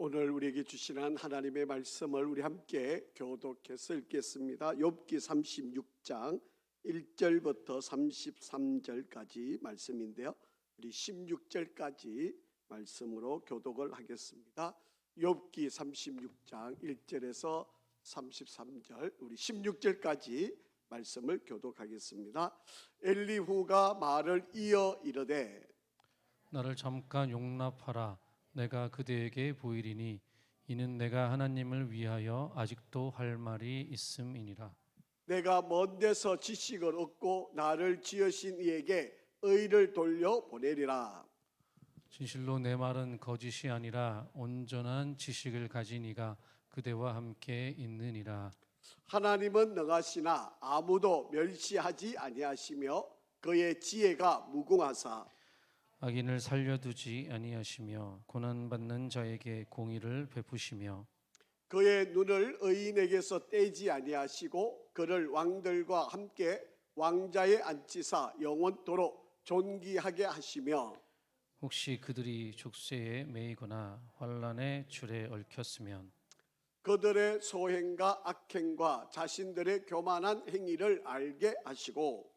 오늘 우리에게 주시는 하나님의 말씀을 우리 함께 교독해서 읽겠습니다. 욥기 36장 1절부터 33절까지 말씀인데요, 우리 16절까지 말씀으로 교독을 하겠습니다. 욥기 36장 1절에서 33절, 우리 16절까지 말씀을 교독하겠습니다. 엘리후가 말을 이어 이르되 나를 잠깐 용납하라. 내가 그대에게 보이리니 이는 내가 하나님을 위하여 아직도 할 말이 있음이니라. 내가 먼 데서 지식을 얻고 나를 지으신 이에게 의를 돌려 보내리라. 진실로 내 말은 거짓이 아니라 온전한 지식을 가진 이가 그대와 함께 있느니라. 하나님은 능하시나 아무도 멸시하지 아니하시며 그의 지혜가 무궁하사 악인을 살려두지 아니하시며 고난받는 자에게 공의를 베푸시며 그의 눈을 의인에게서 떼지 아니하시고 그를 왕들과 함께 왕자에 앉히사 영원토록 존귀하게 하시며 혹시 그들이 족쇄에 매이거나 환난의 줄에 얽혔으면 그들의 소행과 악행과 자신들의 교만한 행위를 알게 하시고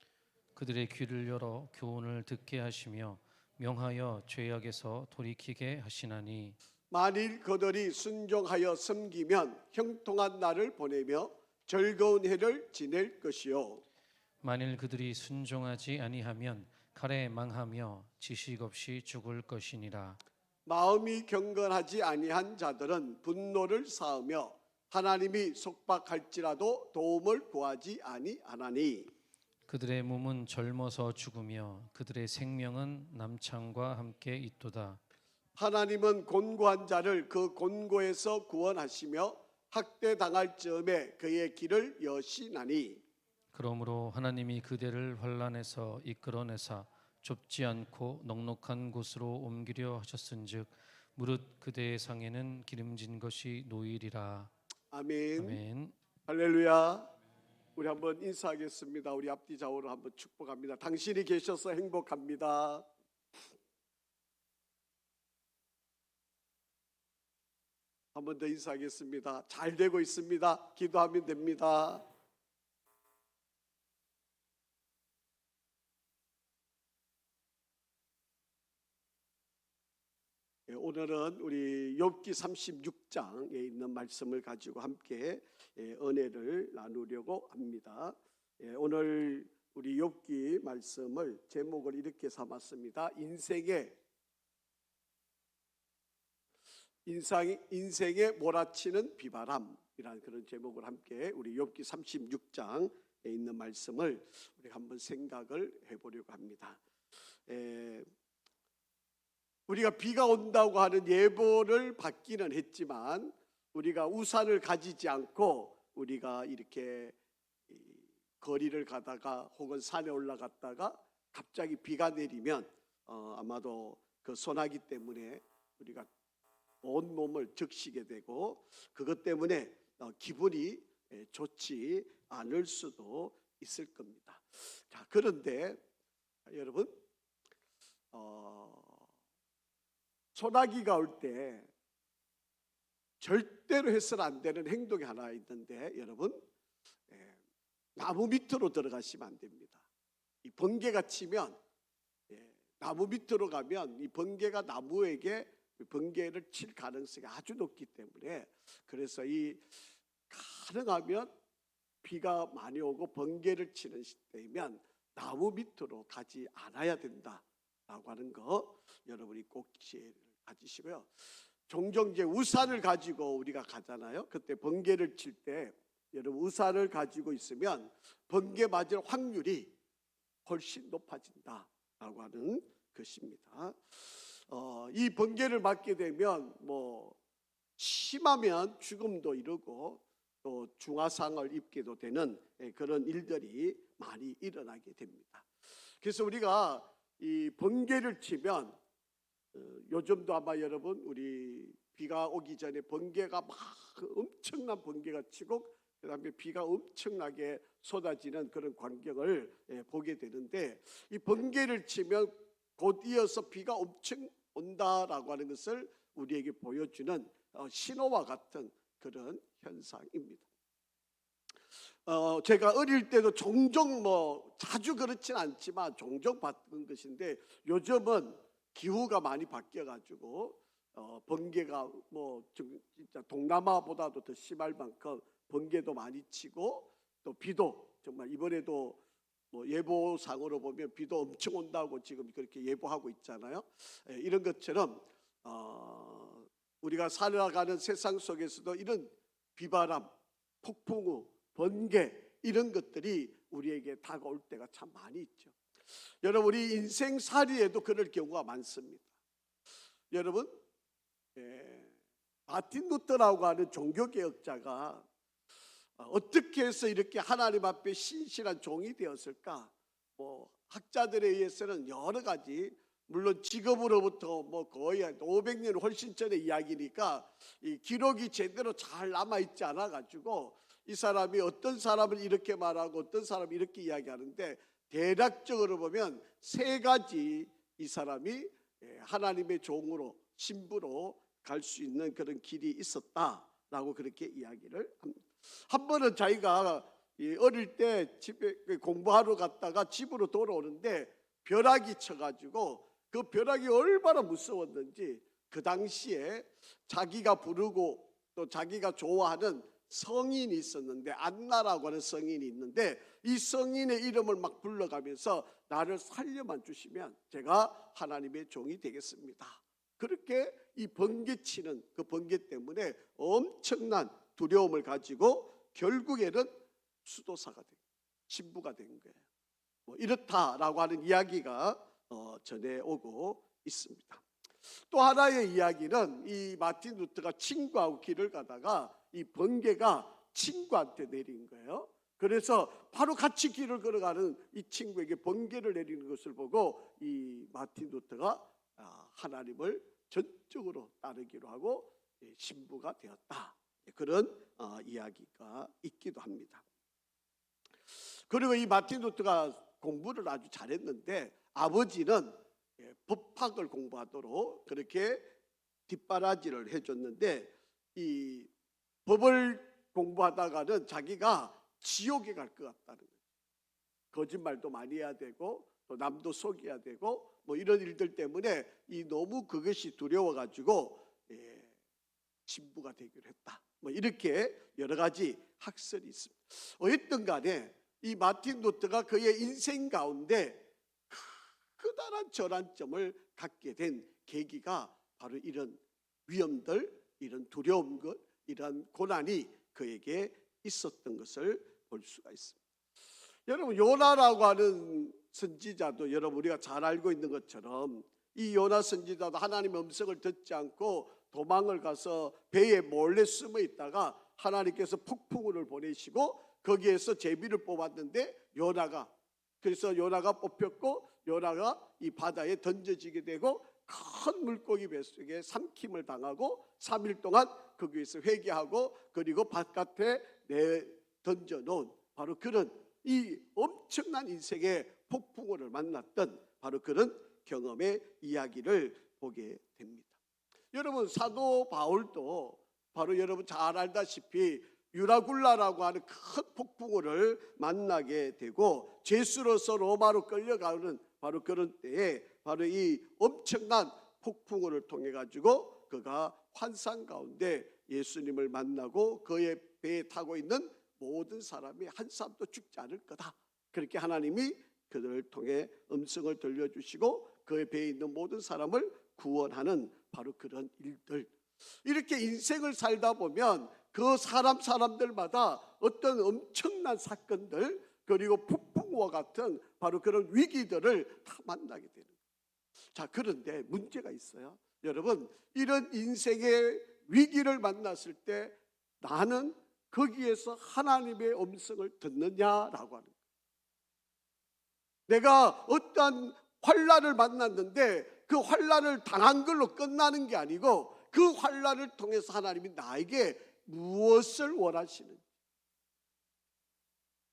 그들의 귀를 열어 교훈을 듣게 하시며 명하여 죄악에서 돌이키게 하시나니 만일 그들이 순종하여 섬기면 형통한 날을 보내며 즐거운 해를 지낼 것이요 만일 그들이 순종하지 아니하면 칼에 망하며 지식 없이 죽을 것이니라. 마음이 경건하지 아니한 자들은 분노를 쌓으며 하나님이 속박할지라도 도움을 구하지 아니하나니 그들의 몸은 젊어서 죽으며 그들의 생명은 남창과 함께 있도다. 하나님은 곤고한 자를 그 곤고에서 구원하시며 학대당할 즈음에 그의 길을 여시나니 그러므로 하나님이 그대를 환난에서 이끌어내사 좁지 않고 넉넉한 곳으로 옮기려 하셨은즉 무릇 그대의 상에는 기름진 것이 놓이리라. 아멘. 아멘. 할렐루야. 우리 한번 인사하겠습니다. 우리 앞뒤 좌우로 한번 축복합니다. 당신이 계셔서 행복합니다. 한 번 더 인사하겠습니다. 잘 되고 있습니다. 기도하면 됩니다. 오늘은 우리 욥기 36장에 있는 말씀을 가지고 함께 은혜를 나누려고 합니다. 오늘 우리 욥기 말씀을 제목을 이렇게 삼았습니다. 인생에 몰아치는 비바람이라는 그런 제목을 함께 우리 욥기 36장에 있는 말씀을 우리 한번 생각을 해보려고 합니다. 우리가 비가 온다고 하는 예보를 받기는 했지만 우리가 우산을 가지지 않고 우리가 이렇게 거리를 가다가 혹은 산에 올라갔다가 갑자기 비가 내리면 아마도 그 소나기 때문에 우리가 온 몸을 적시게 되고 그것 때문에 기분이 좋지 않을 수도 있을 겁니다. 자, 그런데 여러분 소나기가 올 때 절대로 해서는 안 되는 행동이 하나 있는데 여러분 나무 밑으로 들어가시면 안 됩니다. 이 번개가 치면 나무 밑으로 가면 이 번개가 나무에게 번개를 칠 가능성이 아주 높기 때문에 그래서 이 가능하면 비가 많이 오고 번개를 치는 시대이면 나무 밑으로 가지 않아야 된다라고 하는 거 여러분이 꼭 지혜를 가지시고요. 종종 이제 우산을 가지고 우리가 가잖아요. 그때 번개를 칠 때 여러분 우산을 가지고 있으면 번개 맞을 확률이 훨씬 높아진다라고 하는 것입니다. 이 번개를 맞게 되면 뭐 심하면 죽음도 이르고 또 중화상을 입게도 되는 그런 일들이 많이 일어나게 됩니다. 그래서 우리가 이 번개를 치면 요즘도 아마 여러분 우리 비가 오기 전에 번개가 막 엄청난 번개가 치고 그다음에 비가 엄청나게 쏟아지는 그런 광경을 보게 되는데 이 번개를 치면 곧 이어서 비가 엄청 온다라고 하는 것을 우리에게 보여주는 신호와 같은 그런 현상입니다. 제가 어릴 때도 종종 자주 그렇진 않지만 종종 봤던 것인데, 요즘은 기후가 많이 바뀌어가지고 번개가 진짜 동남아보다도 더 심할 만큼 번개도 많이 치고, 또 비도 정말 이번에도 예보상으로 보면 비도 엄청 온다고 지금 그렇게 예보하고 있잖아요. 이런 것처럼 우리가 살아가는 세상 속에서도 이런 비바람, 폭풍우, 번개 이런 것들이 우리에게 다가올 때가 참 많이 있죠. 여러분, 우리 인생살이에도 그럴 경우가 많습니다. 여러분, 마틴 루터라고 하는 종교개혁자가 어떻게 해서 이렇게 하나님 앞에 신실한 종이 되었을까? 학자들에 의해서는 여러 가지, 물론 직업으로부터 거의 500년 훨씬 전의 이야기니까 이 기록이 제대로 잘 남아있지 않아가지고 이 사람이 어떤 사람을 이렇게 말하고 어떤 사람을 이렇게 이야기하는데, 대략적으로 보면 세 가지 이 사람이 하나님의 종으로, 신부로 갈 수 있는 그런 길이 있었다라고 그렇게 이야기를 합니다. 한 번은 자기가 어릴 때 집에 공부하러 갔다가 집으로 돌아오는데 벼락이 쳐가지고, 그 벼락이 얼마나 무서웠는지 그 당시에 자기가 부르고 또 자기가 좋아하는 성인이 있었는데, 안나라고 하는 성인이 있는데, 이 성인의 이름을 막 불러가면서 나를 살려만 주시면 제가 하나님의 종이 되겠습니다. 그렇게 이 번개치는 그 번개 때문에 엄청난 두려움을 가지고 결국에는 수도사가 된, 신부가 된 거예요. 이렇다라고 하는 이야기가 전해오고 있습니다. 또 하나의 이야기는 이 마틴 루터가 친구하고 길을 가다가 이 번개가 친구한테 내린 거예요. 그래서 바로 같이 길을 걸어가는 이 친구에게 번개를 내리는 것을 보고 이 마틴 루터가 하나님을 전적으로 따르기로 하고 신부가 되었다, 그런 이야기가 있기도 합니다. 그리고 이 마틴 루터가 공부를 아주 잘했는데, 아버지는 법학을 공부하도록 그렇게 뒷바라지를 해줬는데, 이 법을 공부하다가는 자기가 지옥에 갈 것 같다는 거예요. 거짓말도 많이 해야 되고 또 남도 속여야 되고 이런 일들 때문에 너무 그것이 두려워가지고 신부가 되기로 했다, 이렇게 여러 가지 학설이 있습니다. 어쨌든 간에 이 마틴 루터가 그의 인생 가운데 커다란 전환점을 갖게 된 계기가 바로 이런 위험들, 이런 두려움들, 이런 고난이 그에게 있었던 것을 볼 수가 있습니다. 여러분, 요나라고 하는 선지자도 여러분 우리가 잘 알고 있는 것처럼 이 요나 선지자도 하나님의 음성을 듣지 않고 도망을 가서 배에 몰래 숨어 있다가 하나님께서 폭풍우를 보내시고 거기에서 제비를 뽑았는데 그래서 요나가 뽑혔고, 요나가 이 바다에 던져지게 되고 큰 물고기 뱃속에 삼킴을 당하고 3일 동안 거기에서 회개하고, 그리고 바깥에 던져놓은 바로 그런 이 엄청난 인생의 폭풍우를 만났던 바로 그런 경험의 이야기를 보게 됩니다. 여러분, 사도 바울도 바로 여러분 잘 알다시피 유라굴라라고 하는 큰 폭풍우를 만나게 되고 죄수로서 로마로 끌려가는 바로 그런 때에 바로 이 엄청난 폭풍우를 통해 가지고 그가 환상 가운데 예수님을 만나고 그의 배에 타고 있는 모든 사람이 한 사람도 죽지 않을 거다, 그렇게 하나님이 그들을 통해 음성을 들려주시고 그의 배에 있는 모든 사람을 구원하는 바로 그런 일들, 이렇게 인생을 살다 보면 그 사람들마다 어떤 엄청난 사건들, 그리고 폭풍우와 같은 바로 그런 위기들을 다 만나게 되는 거예요. 자, 그런데 문제가 있어요. 여러분, 이런 인생의 위기를 만났을 때 나는 거기에서 하나님의 음성을 듣느냐라고 하는 거예요. 내가 어떠한 환난을 만났는데 그 환난을 당한 걸로 끝나는 게 아니고 그 환난을 통해서 하나님이 나에게 무엇을 원하시는지,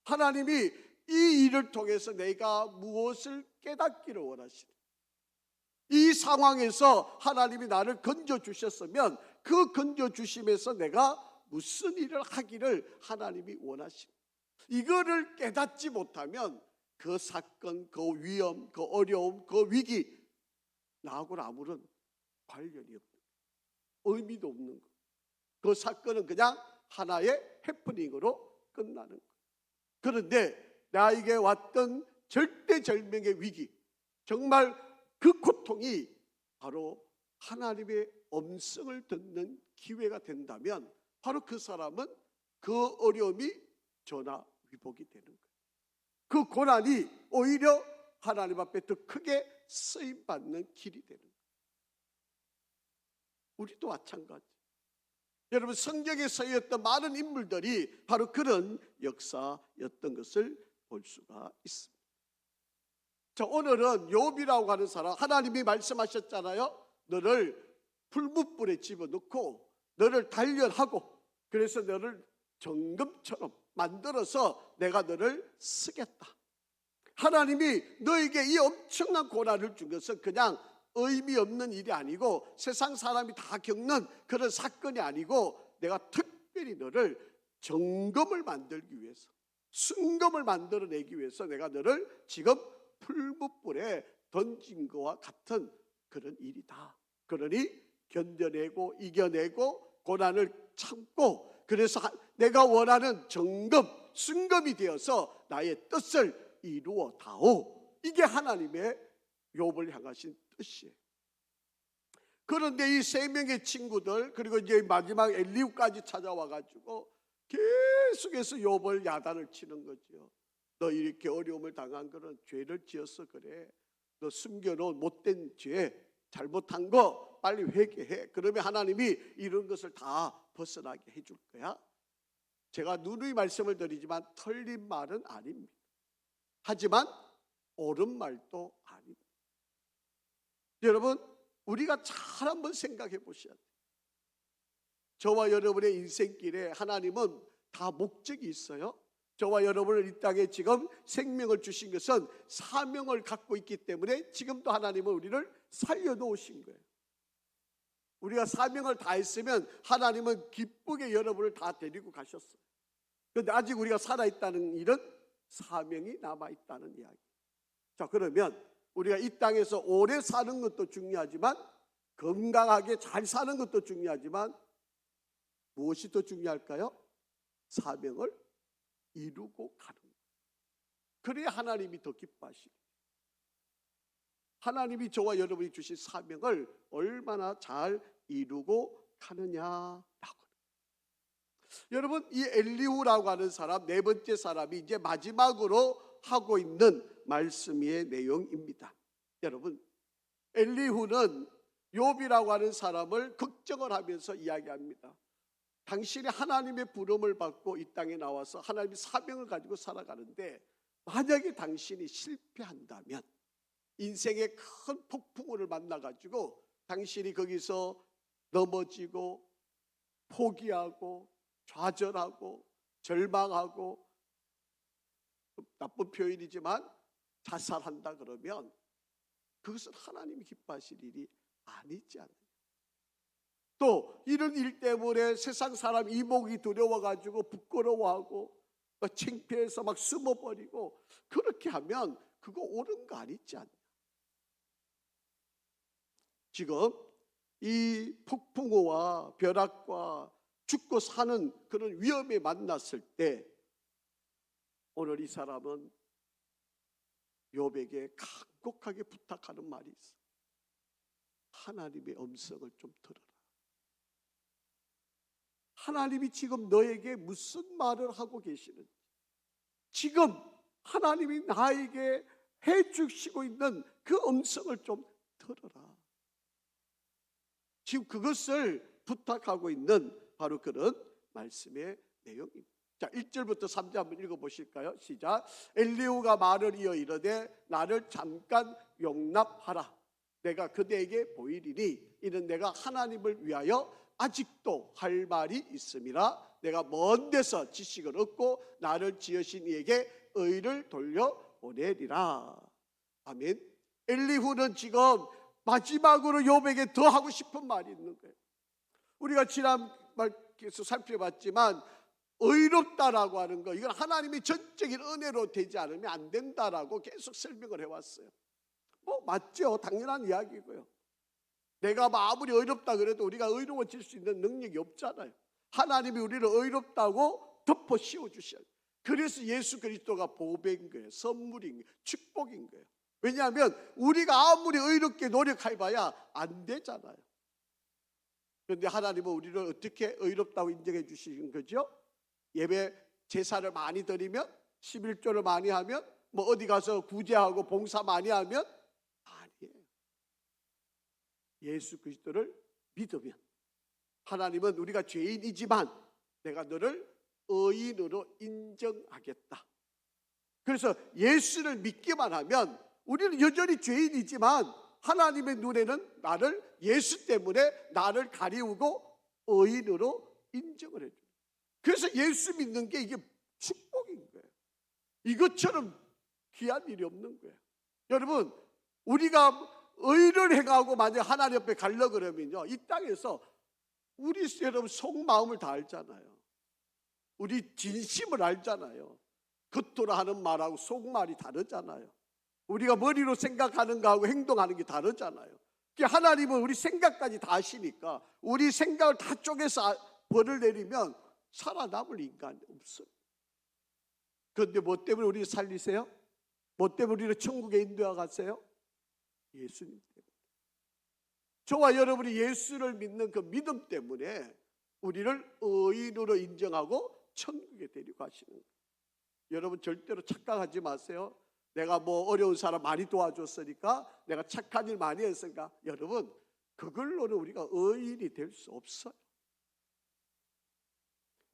하나님이 이 일을 통해서 내가 무엇을 깨닫기를 원하시는지, 이 상황에서 하나님이 나를 건져주셨으면 그 건져주심에서 내가 무슨 일을 하기를 하나님이 원하십니다. 이거를 깨닫지 못하면 그 사건, 그 위험, 그 어려움, 그 위기 나하고는 아무런 관련이 없는 거예요. 의미도 없는 거예요. 그 사건은 그냥 하나의 해프닝으로 끝나는 거예요. 그런데 나에게 왔던 절대절명의 위기, 정말 그 고통이 바로 하나님의 음성을 듣는 기회가 된다면 바로 그 사람은 그 어려움이 전화위복이 되는 거예요. 그 고난이 오히려 하나님 앞에 더 크게 쓰임받는 길이 되는 거예요. 우리도 마찬가지. 여러분, 성경에 쓰였던 많은 인물들이 바로 그런 역사였던 것을 볼 수가 있습니다. 자, 오늘은 욥이라고 하는 사람, 하나님이 말씀하셨잖아요. 너를 풀무불에 집어넣고 너를 단련하고 그래서 너를 정금처럼 만들어서 내가 너를 쓰겠다. 하나님이 너에게 이 엄청난 고난을 준 것은 그냥 의미 없는 일이 아니고 세상 사람이 다 겪는 그런 사건이 아니고 내가 특별히 너를 정금을 만들기 위해서, 순금을 만들어내기 위해서 내가 너를 지금 풀무불에 던진 것과 같은 그런 일이다. 그러니 견뎌내고 이겨내고 고난을 참고 그래서 내가 원하는 정금, 순금이 되어서 나의 뜻을 이루어 다오. 이게 하나님의 욥을 향하신 뜻이에요. 그런데 이 세 명의 친구들 그리고 이제 마지막 엘리후까지 찾아와가지고 계속해서 욥을 야단을 치는 거죠. 너 이렇게 어려움을 당한 거는 죄를 지어서 그래. 너 숨겨놓은 못된 죄, 잘못한 거 빨리 회개해. 그러면 하나님이 이런 것을 다 벗어나게 해줄 거야. 제가 누누이 말씀을 드리지만 틀린 말은 아닙니다. 하지만 옳은 말도 아닙니다. 여러분, 우리가 잘 한번 생각해 보셔야 돼요. 저와 여러분의 인생길에 하나님은 다 목적이 있어요. 저와 여러분을 이 땅에 지금 생명을 주신 것은 사명을 갖고 있기 때문에 지금도 하나님은 우리를 살려놓으신 거예요. 우리가 사명을 다 했으면 하나님은 기쁘게 여러분을 다 데리고 가셨어요. 그런데 아직 우리가 살아있다는 일은 사명이 남아있다는 이야기. 자, 그러면 우리가 이 땅에서 오래 사는 것도 중요하지만 건강하게 잘 사는 것도 중요하지만 무엇이 더 중요할까요? 사명을 이루고 가는 거예요. 그래야 하나님이 더 기뻐하시고 하나님이 저와 여러분이 주신 사명을 얼마나 잘 이루고 가느냐라고. 여러분, 이 엘리후라고 하는 사람, 네 번째 사람이 이제 마지막으로 하고 있는 말씀의 내용입니다. 여러분, 엘리후는 욥이라고 하는 사람을 걱정을 하면서 이야기합니다. 당신이 하나님의 부름을 받고 이 땅에 나와서 하나님의 사명을 가지고 살아가는데 만약에 당신이 실패한다면 인생의 큰 폭풍우를 만나가지고 당신이 거기서 넘어지고 포기하고 좌절하고 절망하고 나쁜 표현이지만 자살한다 그러면 그것은 하나님이 기뻐하실 일이 아니지 않느냐. 또 이런 일 때문에 세상 사람 이목이 두려워가지고 부끄러워하고 창피해서 막 숨어버리고 그렇게 하면 그거 옳은 거 아니지 않냐. 지금 이 폭풍우와 벼락과 죽고 사는 그런 위험에 만났을 때 오늘 이 사람은 욥에게 간곡하게 부탁하는 말이 있어. 하나님의 음성을 좀 들어라. 하나님이 지금 너에게 무슨 말을 하고 계시는지, 지금 하나님이 나에게 해주시고 있는 그 음성을 좀 들어라. 지금 그것을 부탁하고 있는 바로 그런 말씀의 내용입니다. 자, 1절부터 3절 한번 읽어보실까요? 시작. 엘리후가 말을 이어 이르되 나를 잠깐 용납하라. 내가 그대에게 보이리니 이는 내가 하나님을 위하여 아직도 할 말이 있음이라. 내가 먼 데서 지식을 얻고 나를 지으신 이에게 의를 돌려보내리라. 아멘. 엘리후는 지금 마지막으로 욥에게 더 하고 싶은 말이 있는 거예요. 우리가 지난 말께서 살펴봤지만 의롭다라고 하는 거, 이건 하나님의 전적인 은혜로 되지 않으면 안 된다라고 계속 설명을 해왔어요. 뭐 맞죠, 당연한 이야기고요. 내가 아무리 의롭다 그래도 우리가 의로워질 수 있는 능력이 없잖아요. 하나님이 우리를 의롭다고 덮어 씌워주셔요. 그래서 예수 그리스도가 보배인 거예요. 선물인 거예요. 축복인 거예요. 왜냐하면 우리가 아무리 의롭게 노력해봐야 안 되잖아요. 그런데 하나님은 우리를 어떻게 의롭다고 인정해 주시는 거죠? 예배 제사를 많이 드리면, 11조를 많이 하면, 뭐 어디 가서 구제하고 봉사 많이 하면 아니에요. 예수 그리스도를 믿으면 하나님은 우리가 죄인이지만 내가 너를 의인으로 인정하겠다. 그래서 예수를 믿기만 하면 우리는 여전히 죄인이지만 하나님의 눈에는 나를, 예수 때문에 나를 가리우고 의인으로 인정을 해줘요. 그래서 예수 믿는 게 이게 축복인 거예요. 이것처럼 귀한 일이 없는 거예요. 여러분, 우리가 의를 행하고 만약 하나님 옆에 가려고 그러면요, 이 땅에서 우리 여러분 속마음을 다 알잖아요. 우리 진심을 알잖아요. 겉으로 하는 말하고 속말이 다르잖아요. 우리가 머리로 생각하는 거하고 행동하는 게 다르잖아요. 하나님은 우리 생각까지 다 아시니까 우리 생각을 다 쪼개서 벌을 내리면 살아남을 인간이 없어요. 그런데 뭐 때문에 우리를 살리세요? 뭐 때문에 우리를 천국에 인도해 가세요? 예수님 때문에. 저와 여러분이 예수를 믿는 그 믿음 때문에 우리를 의인으로 인정하고 천국에 데리고 가시는 거예요. 여러분 절대로 착각하지 마세요. 내가 뭐 어려운 사람 많이 도와줬으니까, 내가 착한 일 많이 했으니까. 여러분, 그걸로는 우리가 의인이 될 수 없어요.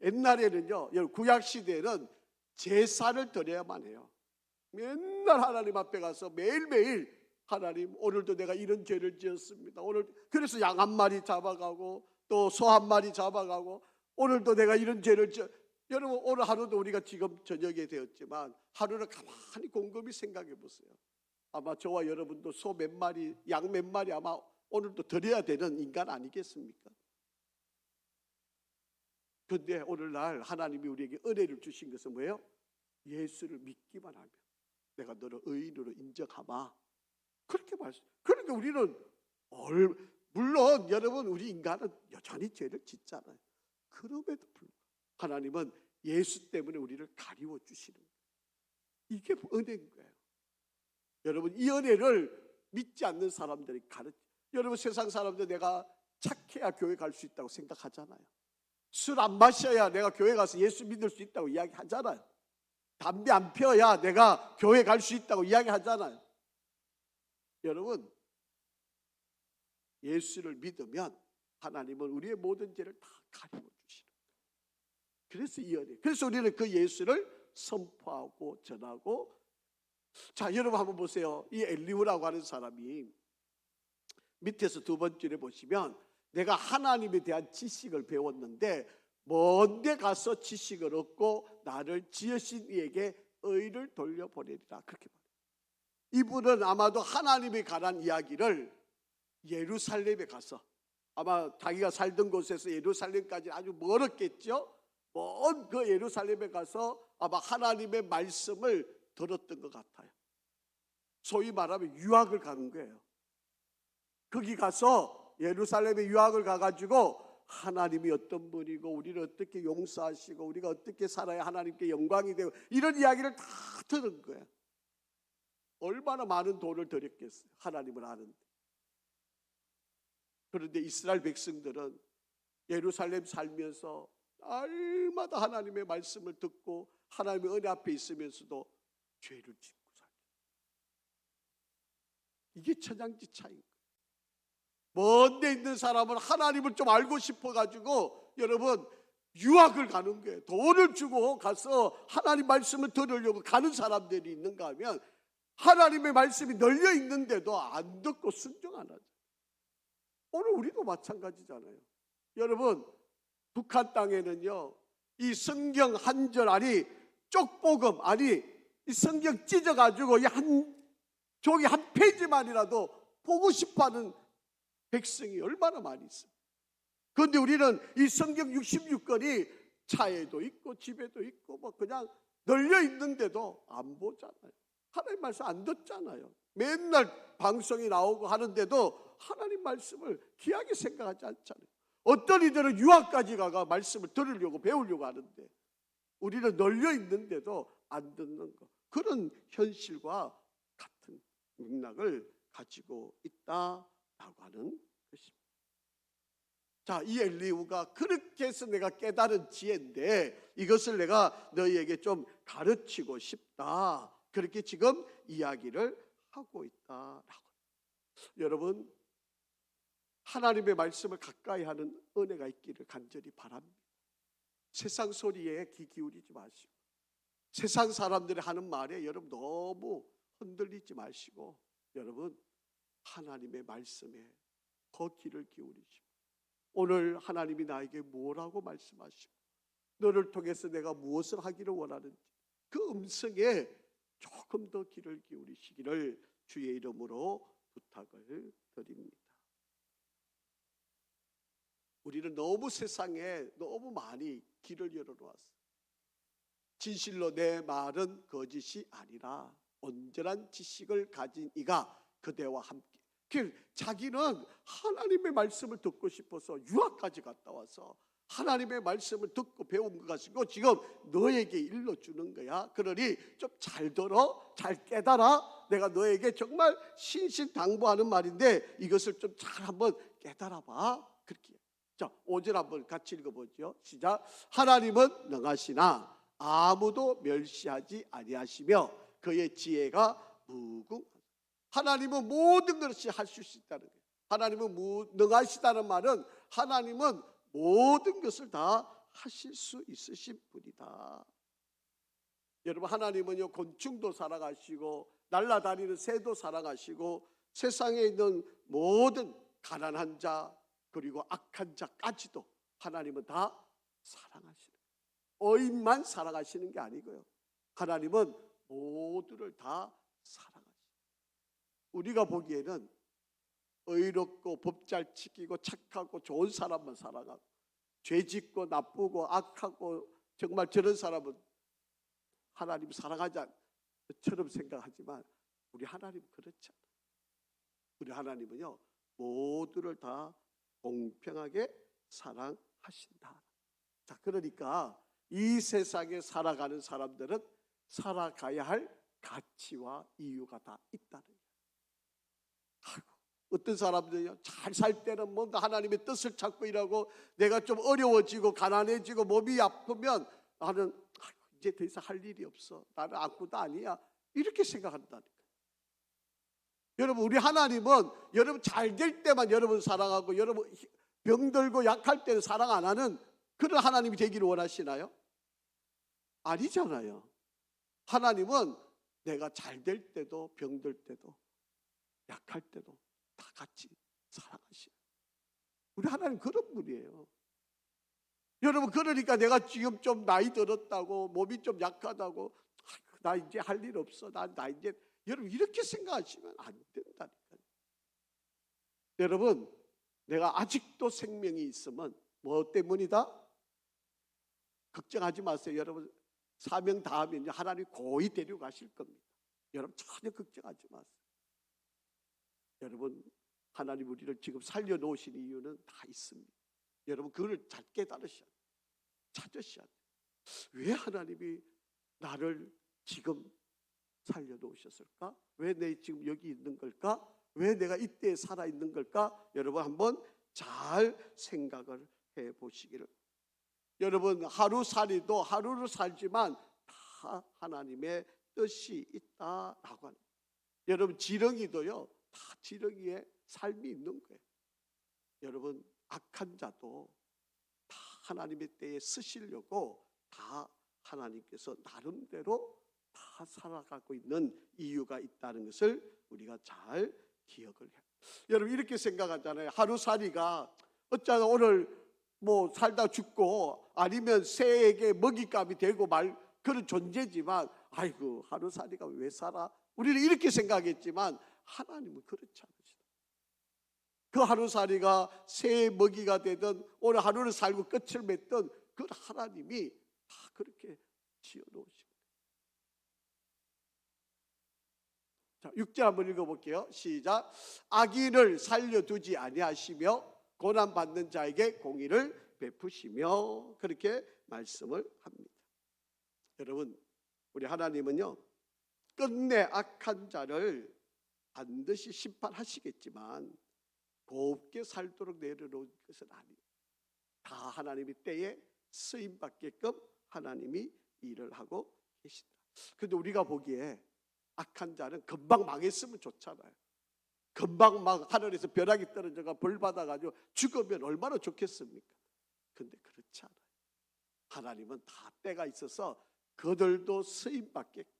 옛날에는요, 구약 시대에는 제사를 드려야만 해요. 맨날 하나님 앞에 가서 매일매일 하나님, 오늘도 내가 이런 죄를 지었습니다. 오늘 그래서 양 한 마리 잡아가고 또 소 한 마리 잡아가고, 오늘도 내가 이런 죄를 지었. 여러분, 오늘 하루도 우리가 지금 저녁에 되었지만 하루를 가만히 곰곰이 생각해 보세요. 아마 저와 여러분도 소 몇 마리, 양 몇 마리 아마 오늘도 드려야 되는 인간 아니겠습니까? 그런데 오늘날 하나님이 우리에게 은혜를 주신 것은 뭐예요? 예수를 믿기만 하면 내가 너를 의인으로 인정하마. 그렇게 말씀. 그러니까 우리는 물론 여러분, 우리 인간은 여전히 죄를 짓잖아요. 그럼에도 불구하고 하나님은 예수 때문에 우리를 가리워 주시는 거예요. 이게 은혜인 거예요. 여러분, 이 은혜를 믿지 않는 사람들이 여러분, 세상 사람들 내가 착해야 교회 갈 수 있다고 생각하잖아요. 술 안 마셔야 내가 교회 가서 예수 믿을 수 있다고 이야기하잖아요. 담배 안 피워야 내가 교회 갈 수 있다고 이야기하잖아요. 여러분, 예수를 믿으면 하나님은 우리의 모든 죄를 다 가리워 주시는 거예요. 그래서 이 은혜. 그래서 우리는 그 예수를 선포하고 전하고. 자, 여러분 한번 보세요. 이 엘리후라고 하는 사람이 밑에서 두 번째를 보시면, 내가 하나님에 대한 지식을 배웠는데 먼 데 가서 지식을 얻고 나를 지으신 이에게 의를 돌려보내리라, 그렇게 말해요. 이분은 아마도 하나님에 관한 이야기를 예루살렘에 가서, 아마 자기가 살던 곳에서 예루살렘까지 아주 멀었겠죠. 먼 그 예루살렘에 가서 아마 하나님의 말씀을 들었던 것 같아요. 소위 말하면 유학을 가는 거예요. 거기 가서 예루살렘에 유학을 가가지고 하나님이 어떤 분이고 우리를 어떻게 용서하시고 우리가 어떻게 살아야 하나님께 영광이 되고 이런 이야기를 다 들은 거예요. 얼마나 많은 돈을 들였겠어요, 하나님을 아는데. 그런데 이스라엘 백성들은 예루살렘 살면서 날마다 하나님의 말씀을 듣고 하나님의 은혜 앞에 있으면서도 죄를 짓고 살죠. 이게 천양지차인 거예요. 먼 데 있는 사람은 하나님을 좀 알고 싶어가지고 여러분 유학을 가는 거예요. 돈을 주고 가서 하나님 말씀을 들으려고 가는 사람들이 있는가 하면, 하나님의 말씀이 널려 있는데도 안 듣고 순종 안 하죠. 오늘 우리도 마찬가지잖아요. 여러분, 북한 땅에는요, 이 성경 한 절, 아니 쪽복음, 아니 이 성경 찢어가지고 이 한 종이 한 페이지만이라도 보고 싶어하는 백성이 얼마나 많이 있어요. 그런데 우리는 이 성경 66권이 차에도 있고 집에도 있고 뭐 그냥 널려 있는데도 안 보잖아요. 하나님 말씀 안 듣잖아요. 맨날 방송이 나오고 하는데도 하나님 말씀을 귀하게 생각하지 않잖아요. 어떤 이들은 유학까지 가가 말씀을 들으려고 배우려고 하는데 우리는 널려 있는데도 안 듣는 것, 그런 현실과 같은 맥락을 가지고 있다라고 하는 것입니다. 자, 이 엘리후가 그렇게 해서 내가 깨달은 지혜인데 이것을 내가 너희에게 좀 가르치고 싶다, 그렇게 지금 이야기를 하고 있다라고. 여러분, 하나님의 말씀을 가까이 하는 은혜가 있기를 간절히 바랍니다. 세상 소리에 귀 기울이지 마시고 세상 사람들이 하는 말에 여러분 너무 흔들리지 마시고 여러분 하나님의 말씀에 더 귀를 기울이시고 오늘 하나님이 나에게 뭐라고 말씀하시고 너를 통해서 내가 무엇을 하기를 원하는지 그 음성에 조금 더 귀를 기울이시기를 주의 이름으로 부탁을 드립니다. 우리는 너무 세상에 너무 많이 길을 열어놓았어요. 진실로 내 말은 거짓이 아니라 온전한 지식을 가진 이가 그대와 함께. 자기는 하나님의 말씀을 듣고 싶어서 유학까지 갔다 와서 하나님의 말씀을 듣고 배운 것 가지고 지금 너에게 일러주는 거야. 그러니 좀 잘 들어, 잘 깨달아. 내가 너에게 정말 신신당부하는 말인데 이것을 좀 잘 한번 깨달아 봐. 그렇게. 자, 5절 한번 같이 읽어보죠. 시작. 하나님은 능하시나 아무도 멸시하지 아니하시며 그의 지혜가 무궁. 하나님은 모든 것이 할 수 있다는 거예요. 하나님은 능하시다는 말은 하나님은 모든 것을 다 하실 수 있으신 분이다. 여러분, 하나님은요 곤충도 사랑하시고 날아다니는 새도 사랑하시고 세상에 있는 모든 가난한 자 그리고 악한 자까지도 하나님은 다 사랑하시는 거예요. 의인만 사랑하시는 게 아니고요, 하나님은 모두를 다 사랑하시는 거예요. 우리가 보기에는 의롭고 법 잘 지키고 착하고 좋은 사람만 사랑하고 죄짓고 나쁘고 악하고 정말 저런 사람은 하나님 사랑하지 않처럼 생각하지만 우리 하나님은 그렇지 않아요. 우리 하나님은요 모두를 다 공평하게 사랑하신다. 자, 그러니까 이 세상에 살아가는 사람들은 살아가야 할 가치와 이유가 다 있다는 거예요. 어떤 사람들은요 잘 살 때는 뭔가 하나님의 뜻을 찾고 일하고 내가 좀 어려워지고 가난해지고 몸이 아프면 나는 이제 더 이상 할 일이 없어, 나는 아무도 아니야, 이렇게 생각한다니까. 여러분, 우리 하나님은 여러분 잘 될 때만 여러분 사랑하고 여러분 병들고 약할 때는 사랑 안 하는 그런 하나님이 되기를 원하시나요? 아니잖아요. 하나님은 내가 잘 될 때도 병들 때도 약할 때도 다 같이 사랑하시는 우리 하나님 그런 분이에요. 여러분, 그러니까 내가 지금 좀 나이 들었다고 몸이 좀 약하다고 나 이제 할 일 없어, 나 이제, 여러분 이렇게 생각하시면 안 된다니까요. 여러분, 내가 아직도 생명이 있으면 뭐 때문이다? 걱정하지 마세요. 여러분 사명 다하면 하나님 고이 데려가실 겁니다. 여러분 전혀 걱정하지 마세요. 여러분, 하나님 우리를 지금 살려놓으신 이유는 다 있습니다. 여러분 그걸 잘 깨달으셔야 돼요. 찾으셔야 돼요. 왜 하나님이 나를 지금 살려놓으셨을까? 왜 내 지금 여기 있는 걸까? 왜 내가 이때 살아있는 걸까? 여러분 한번 잘 생각을 해보시기를. 여러분 하루살이도 하루를 살지만 다 하나님의 뜻이 있다라고 하는. 여러분 지렁이도요 다 지렁이의 삶이 있는 거예요. 여러분 악한 자도 다 하나님의 때에 쓰시려고 다 하나님께서 나름대로 다 살아가고 있는 이유가 있다는 것을 우리가 잘 기억을 해요. 여러분 이렇게 생각하잖아요. 하루살이가 어쩌다 오늘 뭐 살다 죽고 아니면 새에게 먹잇감이 되고 말 그런 존재지만 아이고 하루살이가 왜 살아? 우리는 이렇게 생각했지만 하나님은 그렇지 않으시다. 그 하루살이가 새의 먹이가 되든 오늘 하루를 살고 끝을 맺든 그 하나님이 다 그렇게 지어놓으신 거예요. 자, 6절 한번 읽어볼게요. 시작. 악인을 살려두지 아니하시며 고난받는 자에게 공의를 베푸시며, 그렇게 말씀을 합니다. 여러분, 우리 하나님은요, 끝내 악한 자를 반드시 심판하시겠지만 곱게 살도록 내려놓은 것은 아니에요. 다 하나님의 때에 쓰임받게끔 하나님이 일을 하고 계신다. 그런데 우리가 보기에 악한 자는 금방 망했으면 좋잖아요. 금방 막 하늘에서 벼락이 떨어져가 벌 받아가지고 죽으면 얼마나 좋겠습니까? 그런데 그렇지 않아요. 하나님은 다 때가 있어서 그들도 쓰임받게끔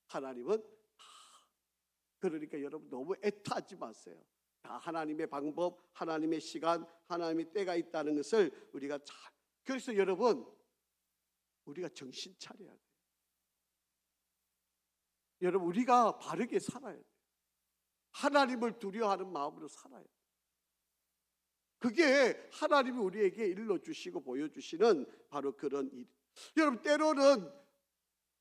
하나님은 그러니까 여러분 너무 애타하지 마세요. 다 하나님의 방법, 하나님의 시간, 하나님의 때가 있다는 것을 우리가 잘, 그래서 여러분 우리가 정신 차려야 돼요. 여러분 우리가 바르게 살아야 돼요. 하나님을 두려워하는 마음으로 살아야 돼요. 그게 하나님이 우리에게 일러주시고 보여주시는 바로 그런 일. 여러분 때로는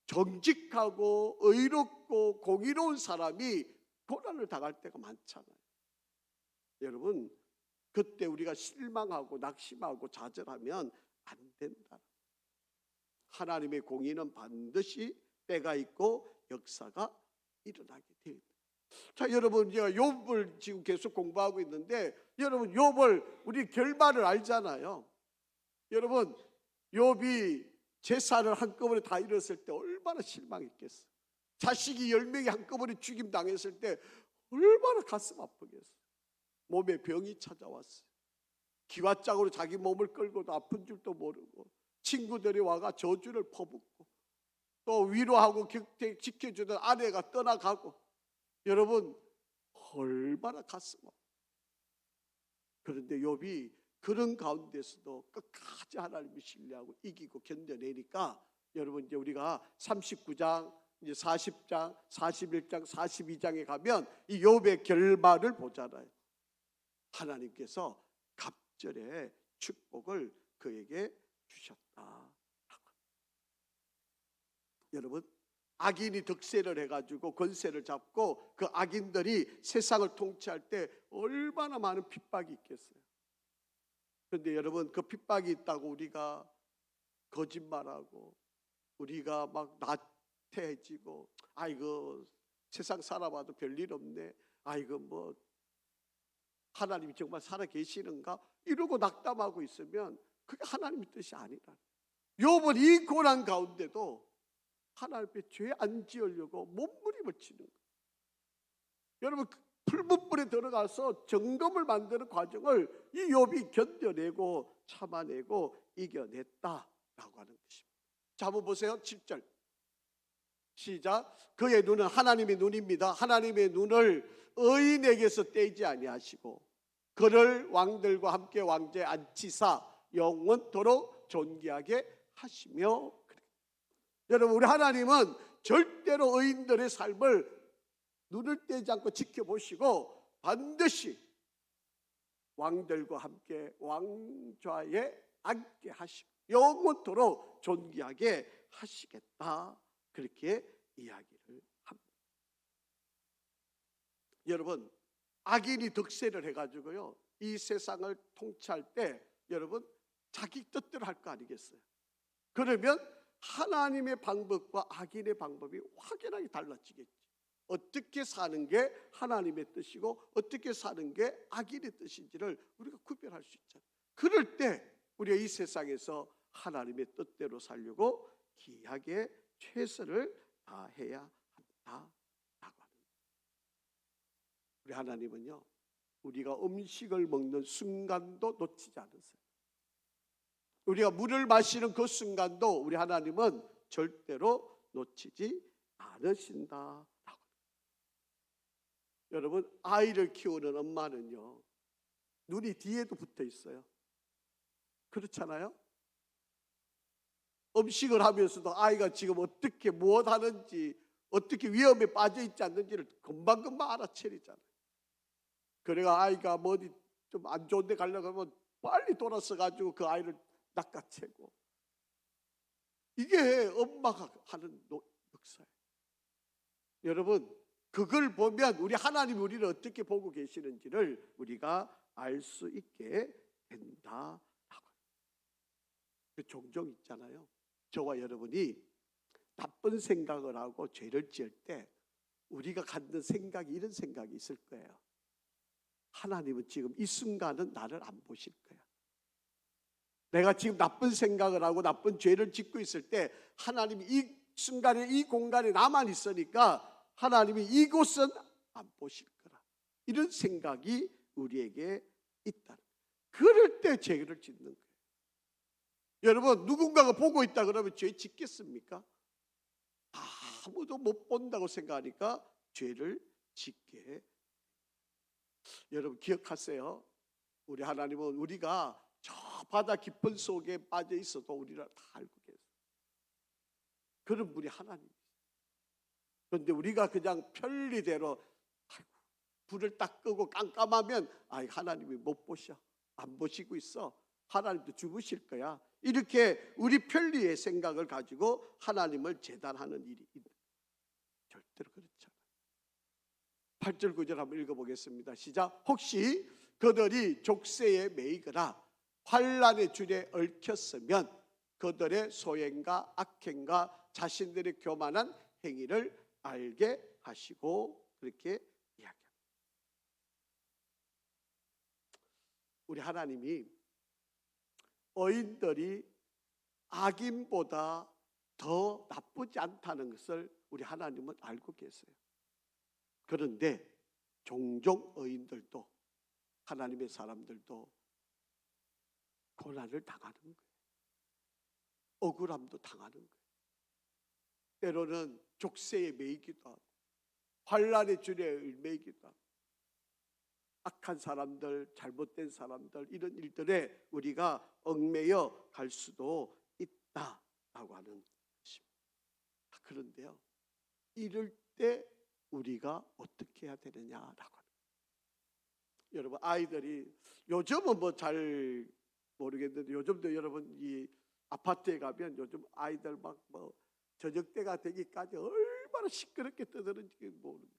정직하고 의롭고 공의로운 사람이 고난을 당할 때가 많잖아요. 여러분 그때 우리가 실망하고 낙심하고 좌절하면 안 된다. 하나님의 공의는 반드시 때가 있고 역사가 일어나게 됩니다. 자, 여러분 제가 욥을 지금 계속 공부하고 있는데 여러분 욥을 우리 결말을 알잖아요. 여러분 욥이 제사를 한꺼번에 다 잃었을 때 얼마나 실망했겠어요. 자식이 10명이 한꺼번에 죽임 당했을 때 얼마나 가슴 아프겠어요. 몸에 병이 찾아왔어요. 기왓장으로 자기 몸을 끌고도 아픈 줄도 모르고 친구들이 와가 저주를 퍼붓고 또 위로하고 곁에 지켜주던 아내가 떠나가고 여러분 얼마나 가슴 아파요. 그런데 욥이 그런 가운데서도 끝까지 하나님을 신뢰하고 이기고 견뎌내니까 여러분 이제 우리가 39장, 이제 40장, 41장, 42장에 가면 이 욥의 결말을 보잖아요. 하나님께서 갑절의 축복을 그에게 주셨다. 여러분 악인이 득세를 해가지고 권세를 잡고 그 악인들이 세상을 통치할 때 얼마나 많은 핍박이 있겠어요. 그런데 여러분 그 핍박이 있다고 우리가 거짓말하고 우리가 막 나태해지고 아이고 세상 살아봐도 별일 없네, 아이고 뭐 하나님이 정말 살아 계시는가 이러고 낙담하고 있으면 그게 하나님의 뜻이 아니라. 욥은 이 고난 가운데도 하나님 앞에 죄 안 지으려고 몸부림을 치는 거예요. 여러분 풀무불에 들어가서 정금을 만드는 과정을 이 욥이 견뎌내고 참아내고 이겨냈다라고 하는 것입니다. 자 한번 보세요. 7절 시작. 그의 눈은 하나님의 눈입니다. 하나님의 눈을 의인에게서 떼지 아니하시고 그를 왕들과 함께 왕좌에 앉히사 영원토록 존귀하게 하시며. 여러분 우리 하나님은 절대로 의인들의 삶을 눈을 떼지 않고 지켜보시고 반드시 왕들과 함께 왕좌에 앉게 하시고 영원토록 존귀하게 하시겠다, 그렇게 이야기를 합니다. 여러분 악인이 득세를 해가지고요 이 세상을 통치할 때 여러분 자기 뜻대로 할 거 아니겠어요? 그러면 하나님의 방법과 악인의 방법이 확연하게 달라지겠지. 어떻게 사는 게 하나님의 뜻이고 어떻게 사는 게 악인의 뜻인지를 우리가 구별할 수 있잖아요. 그럴 때 우리가 이 세상에서 하나님의 뜻대로 살려고 귀하게 최선을 다해야 한다라고 하는. 우리 하나님은요 우리가 음식을 먹는 순간도 놓치지 않으세요. 우리가 물을 마시는 그 순간도 우리 하나님은 절대로 놓치지 않으신다. 여러분 아이를 키우는 엄마는요 눈이 뒤에도 붙어 있어요. 그렇잖아요? 음식을 하면서도 아이가 지금 어떻게 무엇 하는지 어떻게 위험에 빠져 있지 않는지를 금방금방 알아채리잖아요. 그래가 아이가 뭐 어디 좀 안 좋은 데 가려고 하면 빨리 돌아서 가지고 그 아이를 낚아채고, 이게 엄마가 하는 역사예요. 여러분, 그걸 보면 우리 하나님 우리를 어떻게 보고 계시는지를 우리가 알 수 있게 된다. 종종 있잖아요. 저와 여러분이 나쁜 생각을 하고 죄를 지을 때 우리가 갖는 생각이 이런 생각이 있을 거예요. 하나님은 지금 이 순간은 나를 안 보실 거야. 내가 지금 나쁜 생각을 하고 나쁜 죄를 짓고 있을 때 하나님이 이 순간에 이 공간에 나만 있으니까 하나님이 이곳은 안 보실 거라. 이런 생각이 우리에게 있다. 그럴 때 죄를 짓는 거예요. 여러분, 누군가가 보고 있다 그러면 죄 짓겠습니까? 아무도 못 본다고 생각하니까 죄를 짓게. 여러분 기억하세요. 우리 하나님은 우리가 저 바다 깊은 속에 빠져 있어도 우리를 다 알고 계세요. 그런 분이 하나님이세요. 그런데 우리가 그냥 편리대로 불을 딱 끄고 깜깜하면 하나님이 못 보셔, 안 보시고 있어, 하나님도 죽으실 거야, 이렇게 우리 편리의 생각을 가지고 하나님을 재단하는 일이 있는, 절대로 그렇지 않아요. 8절 9절 한번 읽어보겠습니다. 시작. 혹시 그들이 족쇄에 매이거나 환난의 줄에 얽혔으면 그들의 소행과 악행과 자신들의 교만한 행위를 알게 하시고, 그렇게 이야기합니다. 우리 하나님이 어인들이 악인보다 더 나쁘지 않다는 것을 우리 하나님은 알고 계세요. 그런데 종종 어인들도, 하나님의 사람들도 고난을 당하는 거예요. 억울함도 당하는 거예요. 때로는 족쇄에 매이기도 하고 환난의 줄에 매이기도 하고, 악한 사람들, 잘못된 사람들, 이런 일들에 우리가 얽매여 갈 수도 있다라고 하는 것입니다. 그런데요, 이럴 때 우리가 어떻게 해야 되느냐라고 합니다. 여러분, 아이들이 요즘은 뭐 잘 모르겠는데, 요즘도 여러분 이 아파트에 가면 요즘 아이들 막 뭐 저녁 때가 되기까지 얼마나 시끄럽게 떠드는지 모릅니다.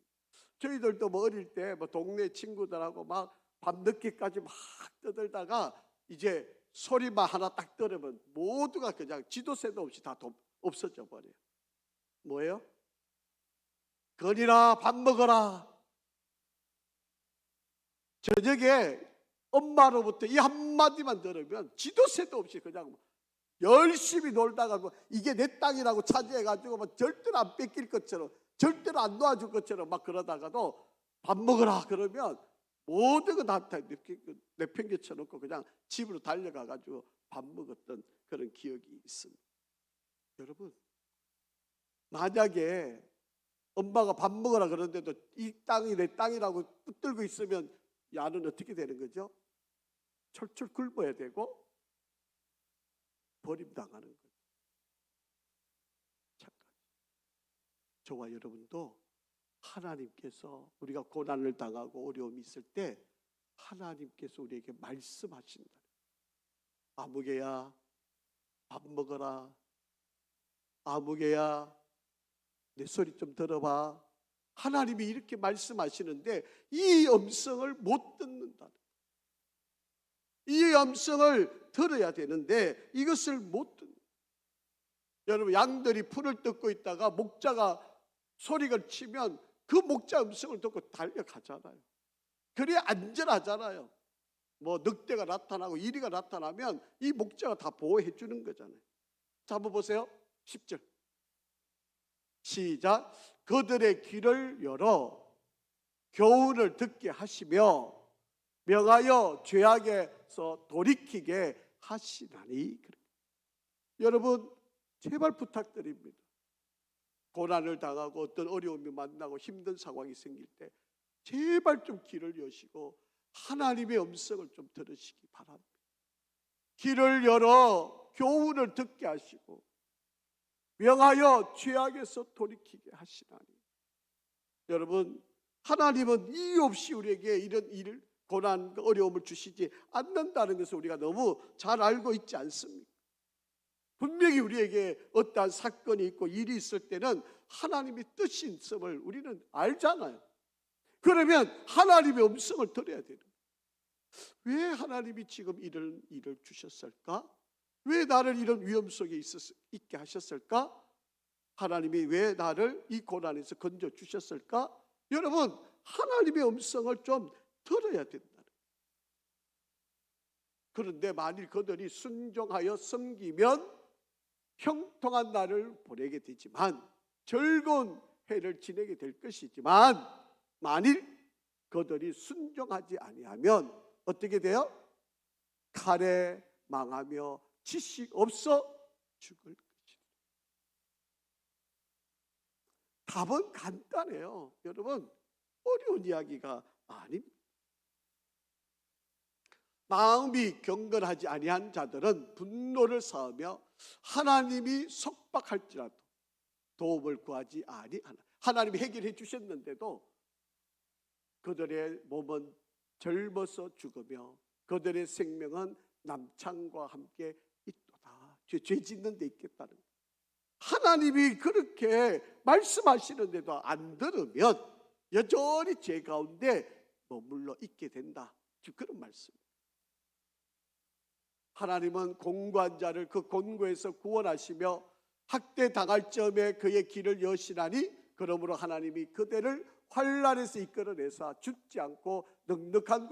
저희들도 뭐 어릴 때 뭐 동네 친구들하고 막 밤늦게까지 막 떠들다가 이제 소리만 하나 딱 들으면 모두가 그냥 지도새도 없이 다 없어져 버려요. 뭐예요? 건이라 밥 먹어라. 저녁에 엄마로부터 이 한마디만 들으면 지도새도 없이 그냥 열심히 놀다가 뭐 이게 내 땅이라고 차지해가지고 뭐 절대로 안 뺏길 것처럼, 절대로 안 놓아줄 것처럼 막 그러다가도 밥 먹으라 그러면 모든 거 다 내팽개쳐놓고 그냥 집으로 달려가가지고 밥 먹었던 그런 기억이 있습니다. 여러분, 만약에 엄마가 밥 먹으라 그러는데도 이 땅이 내 땅이라고 붙들고 있으면 야는 어떻게 되는 거죠? 철철 굶어야 되고 버림당하는 거죠. 잠깐, 저와 여러분도 하나님께서 우리가 고난을 당하고 어려움이 있을 때 하나님께서 우리에게 말씀하신다. 아무개야 밥 먹어라. 아무개야 내 소리 좀 들어봐. 하나님이 이렇게 말씀하시는데 이 음성을 못 듣는다. 이 음성을 들어야 되는데 이것을 못 듣는. 여러분, 양들이 풀을 뜯고 있다가 목자가 소리를 치면 그 목자 음성을 듣고 달려가잖아요. 그래 안전하잖아요. 뭐 늑대가 나타나고 이리가 나타나면 이 목자가 다 보호해 주는 거잖아요. 자, 한번 보세요. 10절 시작. 그들의 귀를 열어 교훈을 듣게 하시며 명하여 죄악에서 돌이키게 하시나니. 여러분, 제발 부탁드립니다. 고난을 당하고 어떤 어려움이 만나고 힘든 상황이 생길 때 제발 좀 귀를 여시고 하나님의 음성을 좀 들으시기 바랍니다. 귀를 열어 교훈을 듣게 하시고 명하여 죄악에서 돌이키게 하시나니. 여러분, 하나님은 이유 없이 우리에게 이런 일을 고난, 어려움을 주시지 않는다는 것을 우리가 너무 잘 알고 있지 않습니까? 분명히 우리에게 어떠한 사건이 있고 일이 있을 때는 하나님의 뜻이 있음을 우리는 알잖아요. 그러면 하나님의 음성을 들어야 되는 거예요. 왜 하나님이 지금 이런 일을 주셨을까? 왜 나를 이런 위험 속에 있게 하셨을까? 하나님이 왜 나를 이 고난에서 건져 주셨을까? 여러분, 하나님의 음성을 좀 들어야 된다는 거예요. 그런데 만일 그들이 순종하여 섬기면 형통한 날을 보내게 되지만, 즐거운 해를 지내게 될 것이지만, 만일 그들이 순종하지 아니하면 어떻게 돼요? 칼에 망하며 지식 없어 죽을 것이다. 답은 간단해요. 여러분, 어려운 이야기가 아닙니다. 마음이 경건하지 아니한 자들은 분노를 쌓으며 하나님이 속박할지라도 도움을 구하지 아니하나. 하나님이 해결해 주셨는데도 그들의 몸은 젊어서 죽으며 그들의 생명은 남창과 함께 있도다. 죄 짓는 데 있겠다는 거예요. 하나님이 그렇게 말씀하시는데도 안 들으면 여전히 죄 가운데 머물러 있게 된다. 지금 그런 말씀입니다. 하나님은 곤고한 자를 그 곤고에서 구원하시며 학대 당할 점에 그의 길을 여시나니, 그러므로 하나님이 그대를 환난에서 이끌어내사 좁지 않고 넉넉한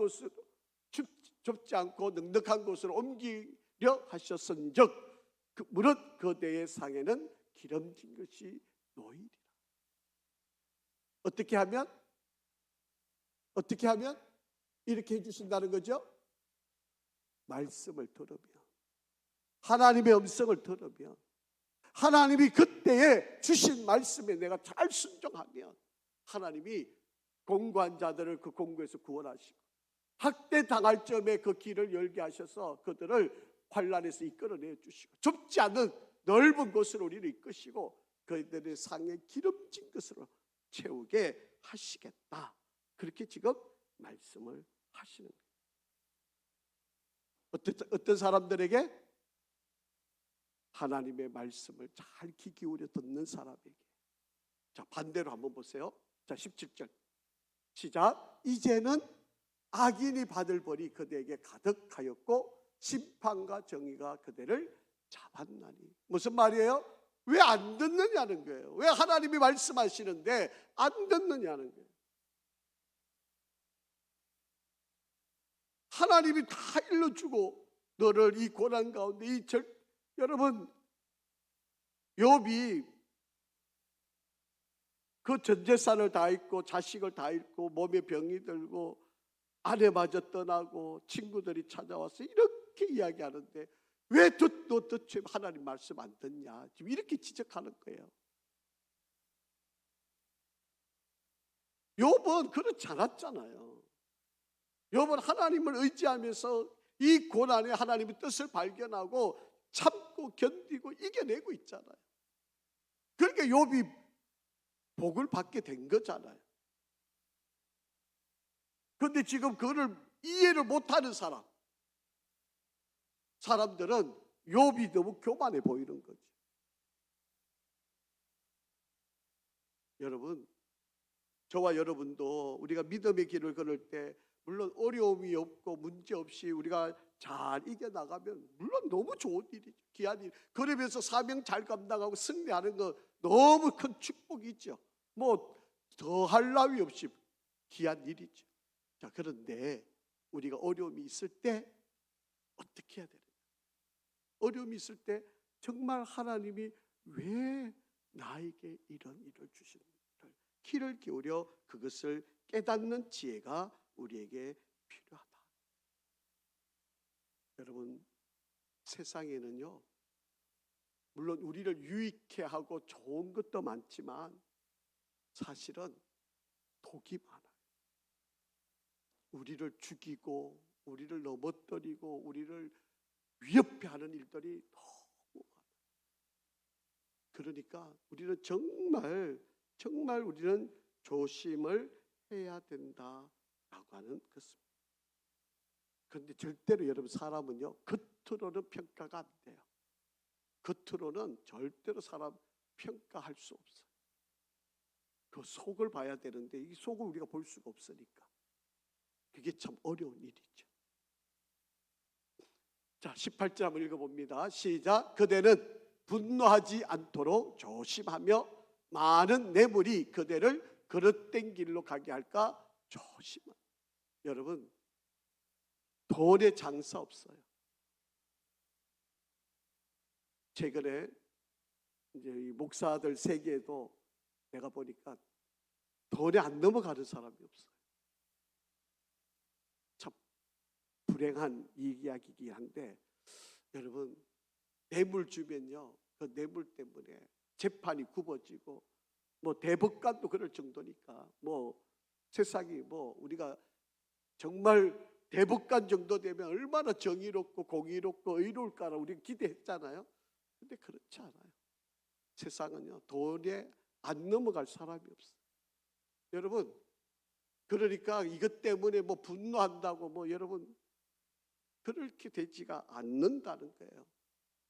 곳으로 옮기려 하셨은즉 무릇 그대의 상에는 기름진 것이 놓이리라. 어떻게 하면 이렇게 해주신다는 거죠? 말씀을 들으면, 하나님의 음성을 들으면, 하나님이 그때에 주신 말씀에 내가 잘 순종하면 하나님이 공고한 자들을 그 공고에서 구원하시고 학대 당할 점에 그 길을 열게 하셔서 그들을 환난에서 이끌어내 주시고 좁지 않은 넓은 곳으로 우리를 이끄시고 그들의 상에 기름진 것으로 채우게 하시겠다. 그렇게 지금 말씀을 하시는 거예요. 어떤 사람들에게? 하나님의 말씀을 잘 귀 기울여 듣는 사람에게. 자, 반대로 한번 보세요. 자, 17절 시작. 이제는 악인이 받을 벌이 그대에게 가득하였고 심판과 정의가 그대를 잡았나니. 무슨 말이에요? 왜 안 듣느냐는 거예요. 왜 하나님이 말씀하시는데 안 듣느냐는 거예요. 하나님이 다 일러주고 너를 이 고난 가운데 여러분, 욥이 그 전 재산을 다 잃고 자식을 다 잃고 몸에 병이 들고 아내마저 떠나고 친구들이 찾아와서 이렇게 이야기하는데 왜 너 도대체 하나님 말씀 안 듣냐, 지금 이렇게 지적하는 거예요. 욥은 그렇지 않았잖아요. 욥은 하나님을 의지하면서 이 고난에 하나님의 뜻을 발견하고 참고 견디고 이겨내고 있잖아요. 그러니까 욥이 복을 받게 된 거잖아요. 그런데 지금 그를 이해를 못하는 사람들은 욥이 너무 교만해 보이는 거죠. 여러분, 저와 여러분도 우리가 믿음의 길을 걸을 때 물론 어려움이 없고 문제 없이 우리가 잘 이겨나가면 물론 너무 좋은 일이죠. 귀한 일. 그러면서 사명 잘 감당하고 승리하는 거 너무 큰 축복이죠. 뭐 더할 나위 없이 귀한 일이죠. 자, 그런데 우리가 어려움이 있을 때 어떻게 해야 되는가? 어려움이 있을 때 정말 하나님이 왜 나에게 이런 일을 주시는가를 귀를 기울여 그것을 깨닫는 지혜가 우리에게 필요하다. 여러분, 세상에는요, 물론 우리를 유익해 하고 좋은 것도 많지만 사실은 독이 많아요. 우리를 죽이고 우리를 넘어뜨리고 우리를 위협해 하는 일들이 너무 많아요. 그러니까 우리는 정말, 우리는 조심을 해야 된다라고 하는 것입니다. 그런데 절대로 여러분 사람은요 겉으로는 평가가 안 돼요. 겉으로는 절대로 사람 평가할 수 없어요. 그 속을 봐야 되는데 이 속을 우리가 볼 수가 없으니까 그게 참 어려운 일이죠. 자, 18절 한번 읽어봅니다. 시작. 그대는 분노하지 않도록 조심하며 많은 뇌물이 그대를 그릇된 길로 가게 할까 조심하. 여러분, 돈에 장사 없어요. 최근에 이제 이 목사들 세계에도 내가 보니까 돈에 안 넘어가는 사람이 없어요. 참 불행한 이야기이긴 한데 여러분, 뇌물 주면요 그 뇌물 때문에 재판이 굽어지고 뭐 대법관도 그럴 정도니까 뭐 세상이 뭐 우리가 정말 대법관 정도 되면 얼마나 정의롭고 공의롭고 의로울까라 우리가 기대했잖아요. 근데 그렇지 않아요. 세상은요 돈에 안 넘어갈 사람이 없어요. 여러분, 그러니까 이것 때문에 뭐 분노한다고 뭐 여러분 그렇게 되지가 않는다는 거예요.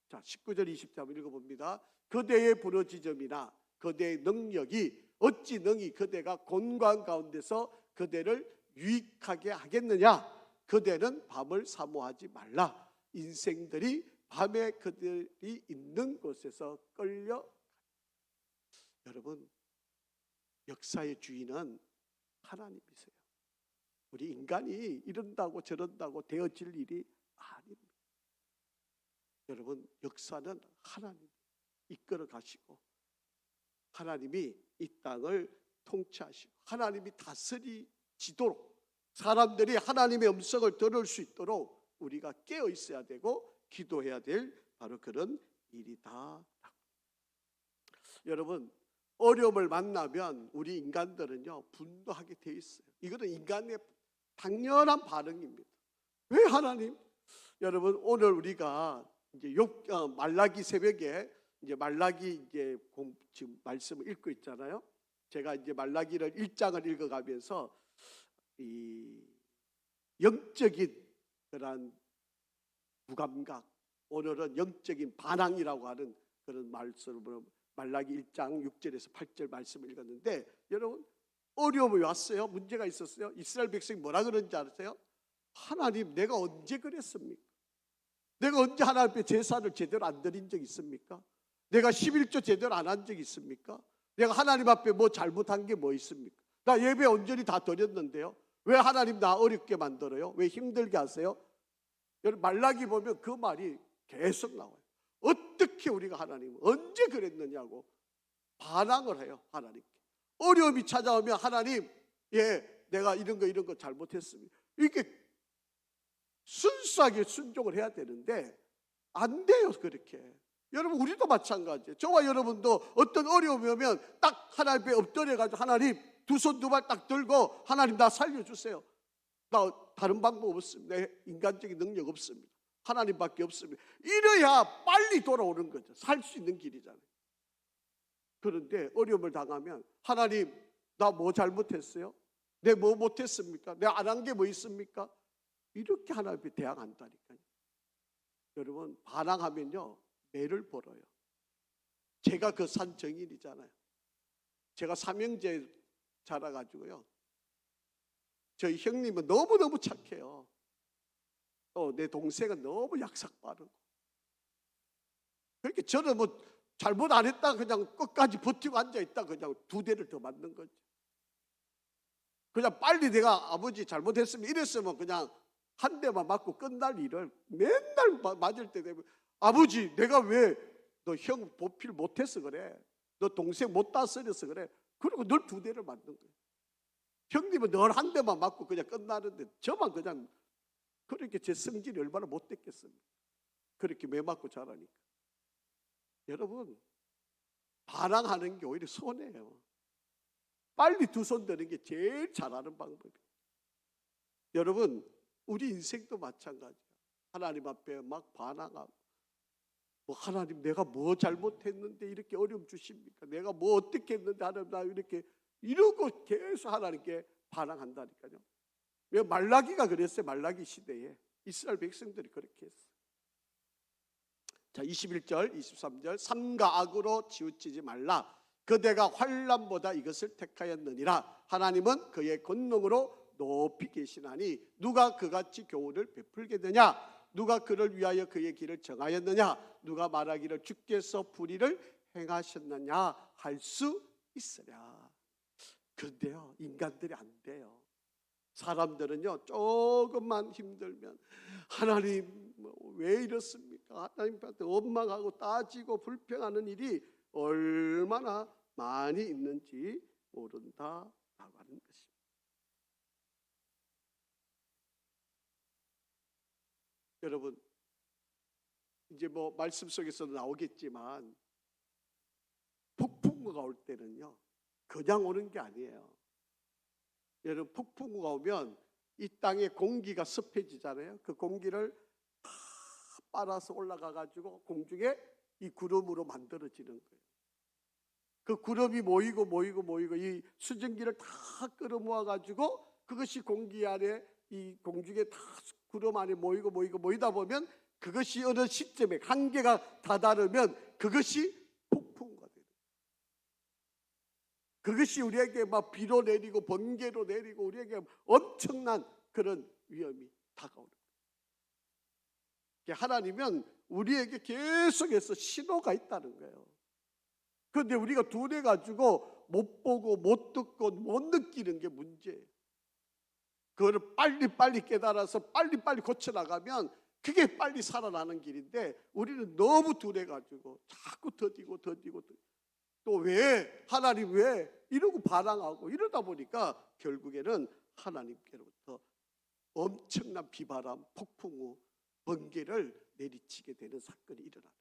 자, 19절 20절 한번 읽어봅니다. 그대의 부러지점이나 그대의 능력이 어찌 능히 그대가 곤고한 가운데서 그대를 유익하게 하겠느냐. 그대는 밤을 사모하지 말라. 인생들이 밤에 그들이 있는 곳에서 끌려. 여러분, 역사의 주인은 하나님이세요. 우리 인간이 이런다고 저런다고 되어질 일이 아닙니다. 여러분, 역사는 하나님 이끌어 가시고 하나님이 이 땅을 통치하시고 하나님이 다스리시도록 사람들이 하나님의 음성을 들을 수 있도록 우리가 깨어 있어야 되고 기도해야 될 바로 그런 일이다. 여러분, 어려움을 만나면 우리 인간들은요 분노하게 돼 있어요. 이거는 인간의 당연한 반응입니다. 왜 하나님? 여러분, 오늘 우리가 이제 말라기 새벽에 이제 말라기 지금 말씀을 읽고 있잖아요. 제가 이제 말라기를 1장을 읽어가면서 이 영적인 그런 무감각, 오늘은 영적인 반항이라고 하는 그런 말씀으로 말라기 1장 6절에서 8절 말씀을 읽었는데 여러분, 어려움이 왔어요. 문제가 있었어요. 이스라엘 백성이 뭐라 그런지 아세요? 하나님, 내가 언제 그랬습니까? 내가 언제 하나님 앞에 제사를 제대로 안 드린 적 있습니까? 내가 11조 제대로 안 한 적 있습니까? 내가 하나님 앞에 뭐 잘못한 게 뭐 있습니까? 나 예배 온전히 다 드렸는데요. 왜 하나님 나 어렵게 만들어요? 왜 힘들게 하세요? 여러분, 말라기 보면 그 말이 계속 나와요. 어떻게 우리가 하나님 언제 그랬느냐고 반항을 해요. 하나님께 어려움이 찾아오면 하나님, 내가 이런 거 잘못했습니다. 이렇게 순수하게 순종을 해야 되는데 안 돼요. 그렇게. 여러분, 우리도 마찬가지예요. 저와 여러분도 어떤 어려움이 오면 딱 하나님 앞에 엎드려가지고 하나님 두 손 두 발 딱 들고 하나님 나 살려주세요. 나 다른 방법 없습니다. 내 인간적인 능력 없습니다. 하나님밖에 없습니다. 이래야 빨리 돌아오는 거죠. 살 수 있는 길이잖아요. 그런데 어려움을 당하면 하나님, 나 뭐 잘못했어요? 내 뭐 못했습니까? 내가 안 한 게 뭐 있습니까? 이렇게 하나님 앞에 대항한다니까요. 여러분, 반항하면요 매를 벌어요. 제가 그 산 정인이잖아요. 제가 삼형제 자라가지고요, 저희 형님은 너무너무 착해요. 또 내 동생은 너무 약삭 빠르고. 그렇게 저는 뭐 잘못 안 했다 그냥 끝까지 버티고 앉아있다 그냥 두 대를 더 맞는 거죠. 그냥 빨리 내가 아버지 잘못했으면 이랬으면 그냥 한 대만 맞고 끝날 일을 맨날 맞을 때 되면 아버지, 내가 왜 너 형 보필 못해서 그래? 너 동생 못 다스려서 그래? 그리고 늘 두 대를 맞는 거예요. 형님은 늘 한 대만 맞고 그냥 끝나는데 저만 그냥 그렇게 제 성질이 얼마나 못됐겠습니까? 그렇게 매 맞고 자라니까. 여러분, 반항하는 게 오히려 손해예요. 빨리 두 손 드는 게 제일 잘하는 방법이에요. 여러분, 우리 인생도 마찬가지야. 하나님 앞에 막 반항하고, 뭐 하나님 내가 뭐 잘못했는데 이렇게 어려움 주십니까? 내가 뭐 어떻게 했는데 하나님 나 이렇게 이러고 계속 하나님께 반항한다니까요. 왜 말라기가 그랬어요? 말라기 시대에 이스라엘 백성들이 그렇게 했어요. 자, 21절, 23절. 삼가 악으로 치우치지 말라. 그대가 환난보다 이것을 택하였느니라. 하나님은 그의 권능으로 높이 계시나니 누가 그같이 교훈을 베풀겠느냐? 누가 그를 위하여 그의 길을 정하였느냐? 누가 말하기를 주께서 불의를 행하셨느냐 할 수 있으랴. 그런데요, 인간들이 안 돼요. 사람들은요, 조금만 힘들면 하나님 왜 이렇습니까? 하나님한테 원망하고 따지고 불평하는 일이 얼마나 많이 있는지 모른다라고 하는 것입니다. 여러분, 이제 말씀 속에서도 나오겠지만 폭풍우가 올 때는요, 그냥 오는 게 아니에요. 여러분, 폭풍우가 오면 이 땅의 공기가 습해지잖아요. 그 공기를 다 빨아서 올라가 가지고 공중에 이 구름으로 만들어지는 거예요. 그 구름이 모이고 이 수증기를 다 끌어모아 가지고 그것이 공기 안에 이 공중에 다 구름 안에 모이다 보면 그것이 어느 시점에 한계가 다다르면 그것이 폭풍우가 돼요. 그것이 우리에게 막 비로 내리고 번개로 내리고 우리에게 엄청난 그런 위험이 다가오는 거예요. 하나님은 우리에게 계속해서 신호가 있다는 거예요. 그런데 우리가 둔해가지고 못 보고 못 듣고 못 느끼는 게 문제예요. 그거를 빨리 깨달아서 빨리 고쳐나가면 그게 빨리 살아나는 길인데 우리는 너무 둔해가지고 자꾸 더디고 또 왜? 하나님 왜? 이러고 반항하고 이러다 보니까 결국에는 하나님께로부터 엄청난 비바람, 폭풍우, 번개를 내리치게 되는 사건이 일어나요.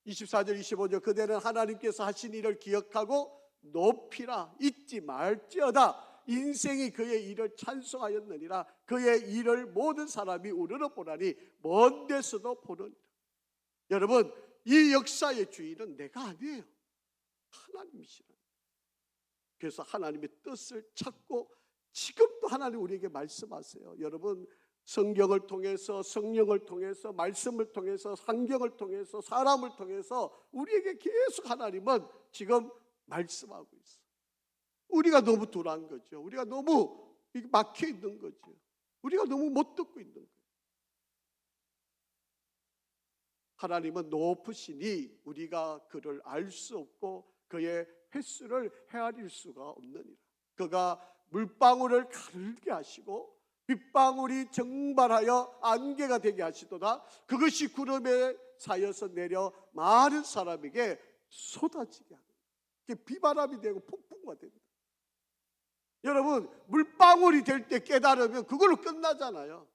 24절 25절. 그대는 하나님께서 하신 일을 기억하고 높이라. 잊지 말지어다. 인생이 그의 일을 찬송하였느니라. 그의 일을 모든 사람이 우러러 보라니 먼 데서도 보느니라. 여러분, 이 역사의 주인은 내가 아니에요. 하나님이시라. 그래서 하나님의 뜻을 찾고 지금도 하나님 우리에게 말씀하세요. 여러분, 성경을 통해서, 성령을 통해서, 말씀을 통해서, 환경을 통해서, 사람을 통해서 우리에게 계속 하나님은 지금 말씀하고 있어요. 우리가 너무 둔한 거죠. 우리가 너무 막혀 있는 거죠. 우리가 너무 못 듣고 있는 거예요. 하나님은 높으시니 우리가 그를 알 수 없고 그의 횟수를 헤아릴 수가 없느니라. 그가 물방울을 가르게 하시고 빗방울이 정발하여 안개가 되게 하시도다. 그것이 구름에 쌓여서 내려 많은 사람에게 쏟아지게 하는 거예요. 비바람이 되고 폭풍우가 됩니다. 여러분, 물방울이 될 때 깨달으면 그걸로 끝나잖아요.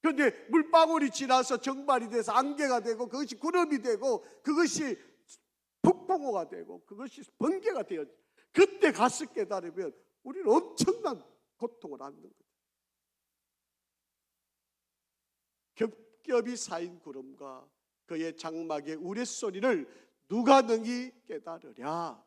그런데 물방울이 지나서 정발이 돼서 안개가 되고 그것이 구름이 되고 그것이 폭풍우가 되고 그것이 번개가 되어 그때 가서 깨달으면 우리는 엄청난 고통을 안는 거예요. 겹겹이 쌓인 구름과 그의 장막의 우레소리를 누가 능히 깨달으랴.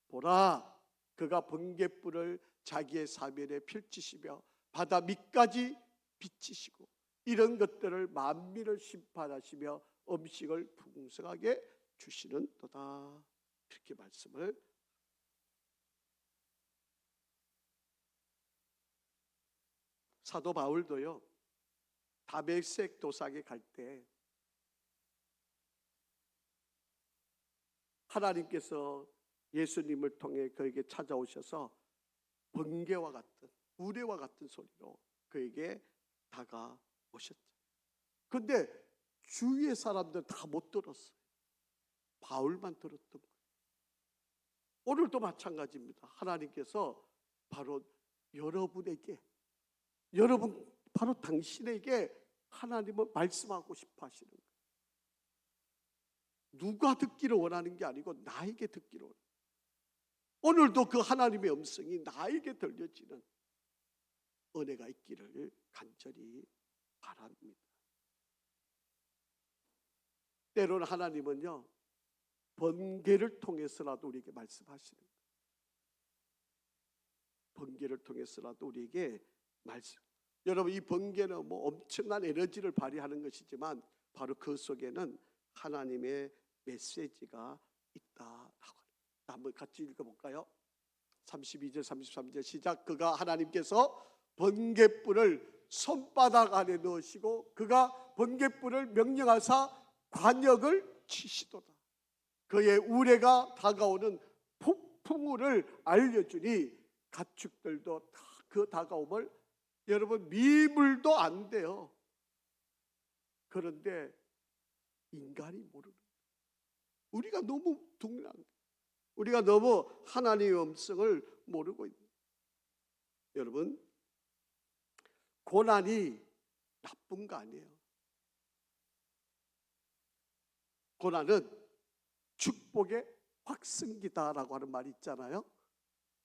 보라, 그가 번갯불을 자기의 사면에 펼치시며 바다 밑까지 비치시고 이런 것들을 만민을 심판하시며 음식을 풍성하게 주시는도다. 이렇게 말씀을. 사도 바울도요, 다메섹 도상에 갈 때 하나님께서 예수님을 통해 그에게 찾아오셔서 번개와 같은 우레와 같은 소리로 그에게 다가오셨죠. 그런데 주위의 사람들 다 못 들었어요. 바울만 들었던 거예요. 오늘도 마찬가지입니다. 하나님께서 바로 여러분에게, 여러분 바로 당신에게 하나님은 말씀하고 싶어 하시는 거예요. 누가 듣기를 원하는 게 아니고 나에게 듣기를 원해요. 오늘도 그 하나님의 음성이 나에게 들려지는 은혜가 있기를 간절히 바랍니다. 때로는 하나님은요, 번개를 통해서라도 우리에게 말씀하시는 거예요. 번개를 통해서라도 우리에게 말씀. 여러분, 이 번개는 뭐 엄청난 에너지를 발휘하는 것이지만 바로 그 속에는 하나님의 메시지가 있다라고 합니다. 한번 같이 읽어볼까요? 32절 33절 시작. 그가 하나님께서 번갯불을 손바닥 안에 넣으시고 그가 번갯불을 명령하사 관역을 치시도다. 그의 우레가 다가오는 폭풍우를 알려주니 가축들도 다 그 다가옴을, 여러분, 미물도 안 돼요. 그런데 인간이 모르는, 우리가 너무 둥란, 우리가 너무 하나님의 음성을 모르고 있는. 여러분, 고난이 나쁜 거 아니에요. 고난은 축복의 확승기다라고 하는 말이 있잖아요.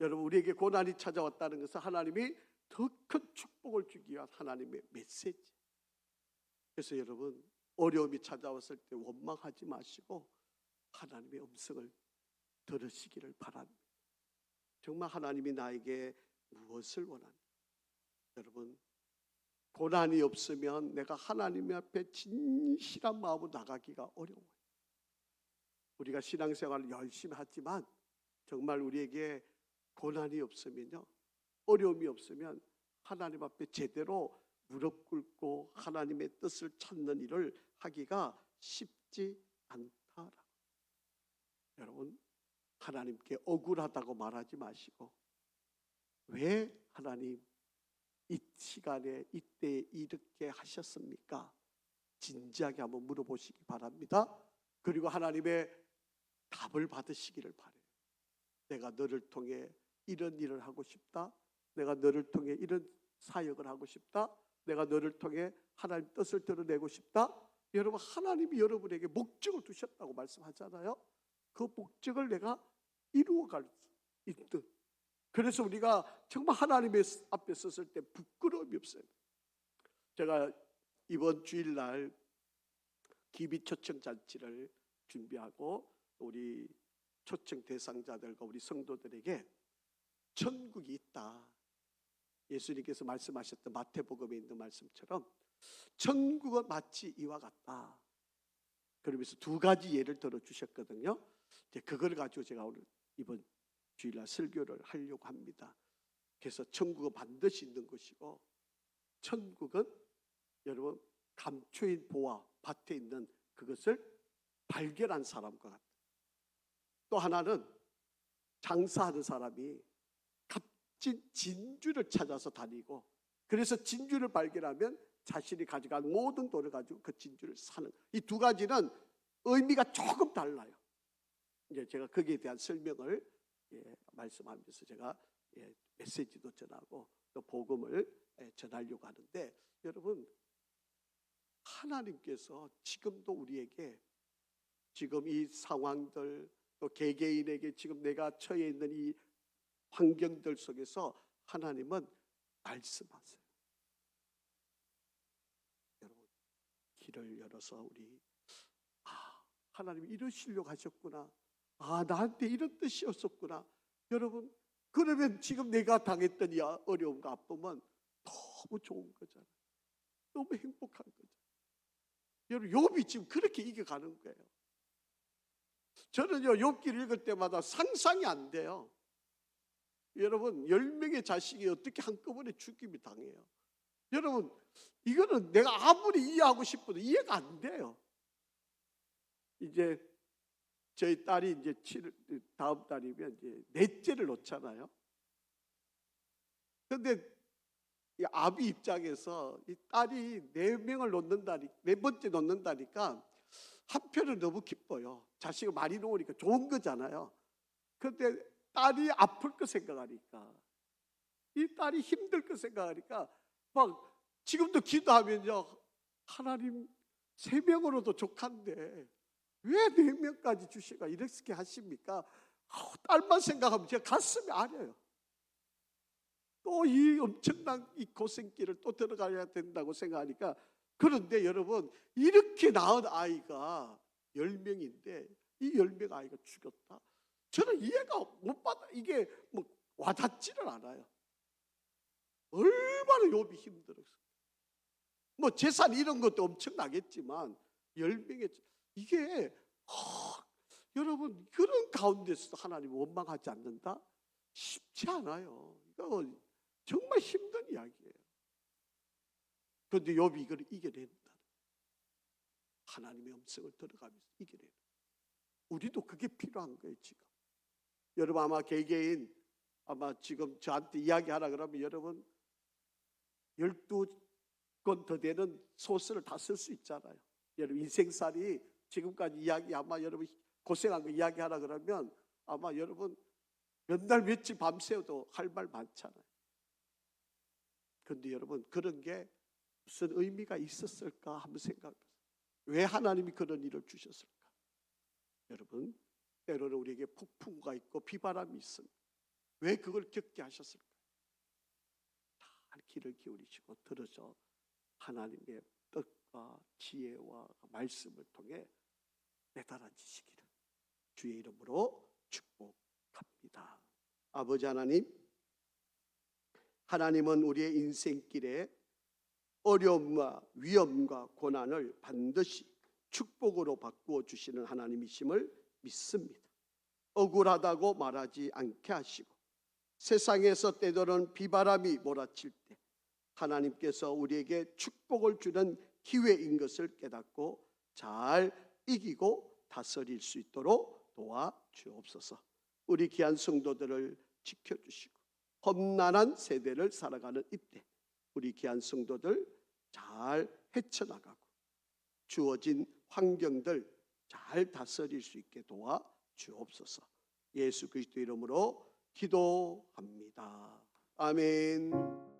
여러분, 우리에게 고난이 찾아왔다는 것은 하나님이 더 큰 축복을 주기 위한 하나님의 메시지. 그래서 여러분, 어려움이 찾아왔을 때 원망하지 마시고 하나님의 음성을 들으시기를 바랍니다. 정말 하나님이 나에게 무엇을 원하는가? 여러분, 고난이 없으면 내가 하나님 앞에 진실한 마음으로 나가기가 어려워요. 우리가 신앙생활을 열심히 하지만 정말 우리에게 고난이 없으면요, 어려움이 없으면 하나님 앞에 제대로 무릎 꿇고 하나님의 뜻을 찾는 일을 하기가 쉽지 않다. 여러분, 하나님께 억울하다고 말하지 마시고 왜 하나님 이 시간에 이때에 이렇게 하셨습니까? 진지하게 한번 물어보시기 바랍니다. 그리고 하나님의 답을 받으시기를 바라요. 내가 너를 통해 이런 일을 하고 싶다. 내가 너를 통해 이런 사역을 하고 싶다. 내가 너를 통해 하나님 뜻을 드러내고 싶다. 여러분, 하나님이 여러분에게 목적을 두셨다고 말씀하잖아요. 그 목적을 내가 이루어갈 수 있든. 그래서 우리가 정말 하나님의 앞에 섰을 때 부끄러움이 없어요. 제가 이번 주일날 기비 초청 잔치를 준비하고 우리 초청 대상자들과 우리 성도들에게 천국이 있다, 예수님께서 말씀하셨던 마태복음에 있는 말씀처럼 천국은 마치 이와 같다, 그러면서 두 가지 예를 들어 주셨거든요. 이제 그걸 가지고 제가 오늘 이번 주일날 설교를 하려고 합니다. 그래서 천국은 반드시 있는 것이고, 천국은 여러분 감추인 보화 밭에 있는 그것을 발견한 사람과 같아요. 또 하나는 장사하는 사람이 값진 진주를 찾아서 다니고, 그래서 진주를 발견하면 자신이 가져간 모든 돈을 가지고 그 진주를 사는, 이 두 가지는 의미가 조금 달라요. 이제 제가 거기에 대한 설명을 말씀하면서 제가 메시지도 전하고 또 복음을 전하려고 하는데, 여러분, 하나님께서 지금도 우리에게 지금 이 상황들, 또 개개인에게 지금 내가 처해 있는 이 환경들 속에서 하나님은 말씀하세요. 여러분, 길을 열어서 우리 하나님이 이러시려고 하셨구나, 나한테 이런 뜻이었었구나. 여러분, 그러면 지금 내가 당했던 이 어려움과 아픔은 너무 좋은 거잖아요. 너무 행복한 거죠. 여러분, 욥이 지금 그렇게 이겨가는 거예요. 저는요, 욥기를 읽을 때마다 상상이 안 돼요. 여러분, 10명의 자식이 어떻게 한꺼번에 죽임이 당해요? 여러분, 이거는 내가 아무리 이해하고 싶어도 이해가 안 돼요. 이제 저희 딸이 이제 다음 달이면 이제 넷째를 놓잖아요. 그런데 이 아비 입장에서 이 딸이 4명을 놓는다니, 4번째 놓는다니까 한편은 너무 기뻐요. 자식을 많이 놓으니까 좋은 거잖아요. 그런데 딸이 아플 거 생각하니까, 이 딸이 힘들 거 생각하니까 막 지금도 기도하면요, 하나님 3명으로도 족한데 왜 4명까지 주시가 이렇게 하십니까? 딸만 생각하면 제가 가슴이 아려요. 또 이 엄청난 이 고생길을 또 들어가야 된다고 생각하니까. 그런데 여러분, 이렇게 낳은 아이가 10명인데 이 10명 아이가 죽였다? 저는 이해가 못 받아. 이게 뭐 와닿지를 않아요. 얼마나 욥이 힘들었어. 뭐 재산 이런 것도 엄청나겠지만 10명의 이게 여러분 그런 가운데서도 하나님 원망하지 않는다? 쉽지 않아요. 이거 정말 힘든 이야기예요. 그런데 욥이 이걸 이겨낸다. 하나님의 음성을 들어가면서 이겨내는. 우리도 그게 필요한 거예요 지금. 여러분 아마 개개인 아마 지금 저한테 이야기하라 그러면 여러분 12권 더 되는 소설을 다 쓸 수 있잖아요. 여러분 인생살이 지금까지 이야기 아마 여러분 고생한 거 이야기하라 그러면 아마 여러분 몇 날 며칠 밤새워도 할 말 많잖아요. 그런데 여러분 그런 게 무슨 의미가 있었을까 한번 생각해보세요. 왜 하나님이 그런 일을 주셨을까? 여러분 때로는 우리에게 폭풍과 있고 비바람이 있습니다. 왜 그걸 겪게 하셨을까? 다 귀를 기울이시고 들어서 하나님의 뜻과 지혜와 말씀을 통해 내달아지시기를 주의 이름으로 축복합니다. 아버지 하나님, 하나님은 우리의 인생길에 어려움과 위험과 고난을 반드시 축복으로 바꾸어 주시는 하나님이심을 믿습니다. 억울하다고 말하지 않게 하시고 세상에서 때로는 비바람이 몰아칠 때 하나님께서 우리에게 축복을 주는 기회인 것을 깨닫고 잘 이기고 다스릴 수 있도록 도와주옵소서. 우리 귀한 성도들을 지켜주시고 험난한 세대를 살아가는 이때 우리 귀한 성도들 잘 헤쳐나가고 주어진 환경들 잘 다스릴 수 있게 도와주옵소서. 예수 그리스도 이름으로 기도합니다. 아멘.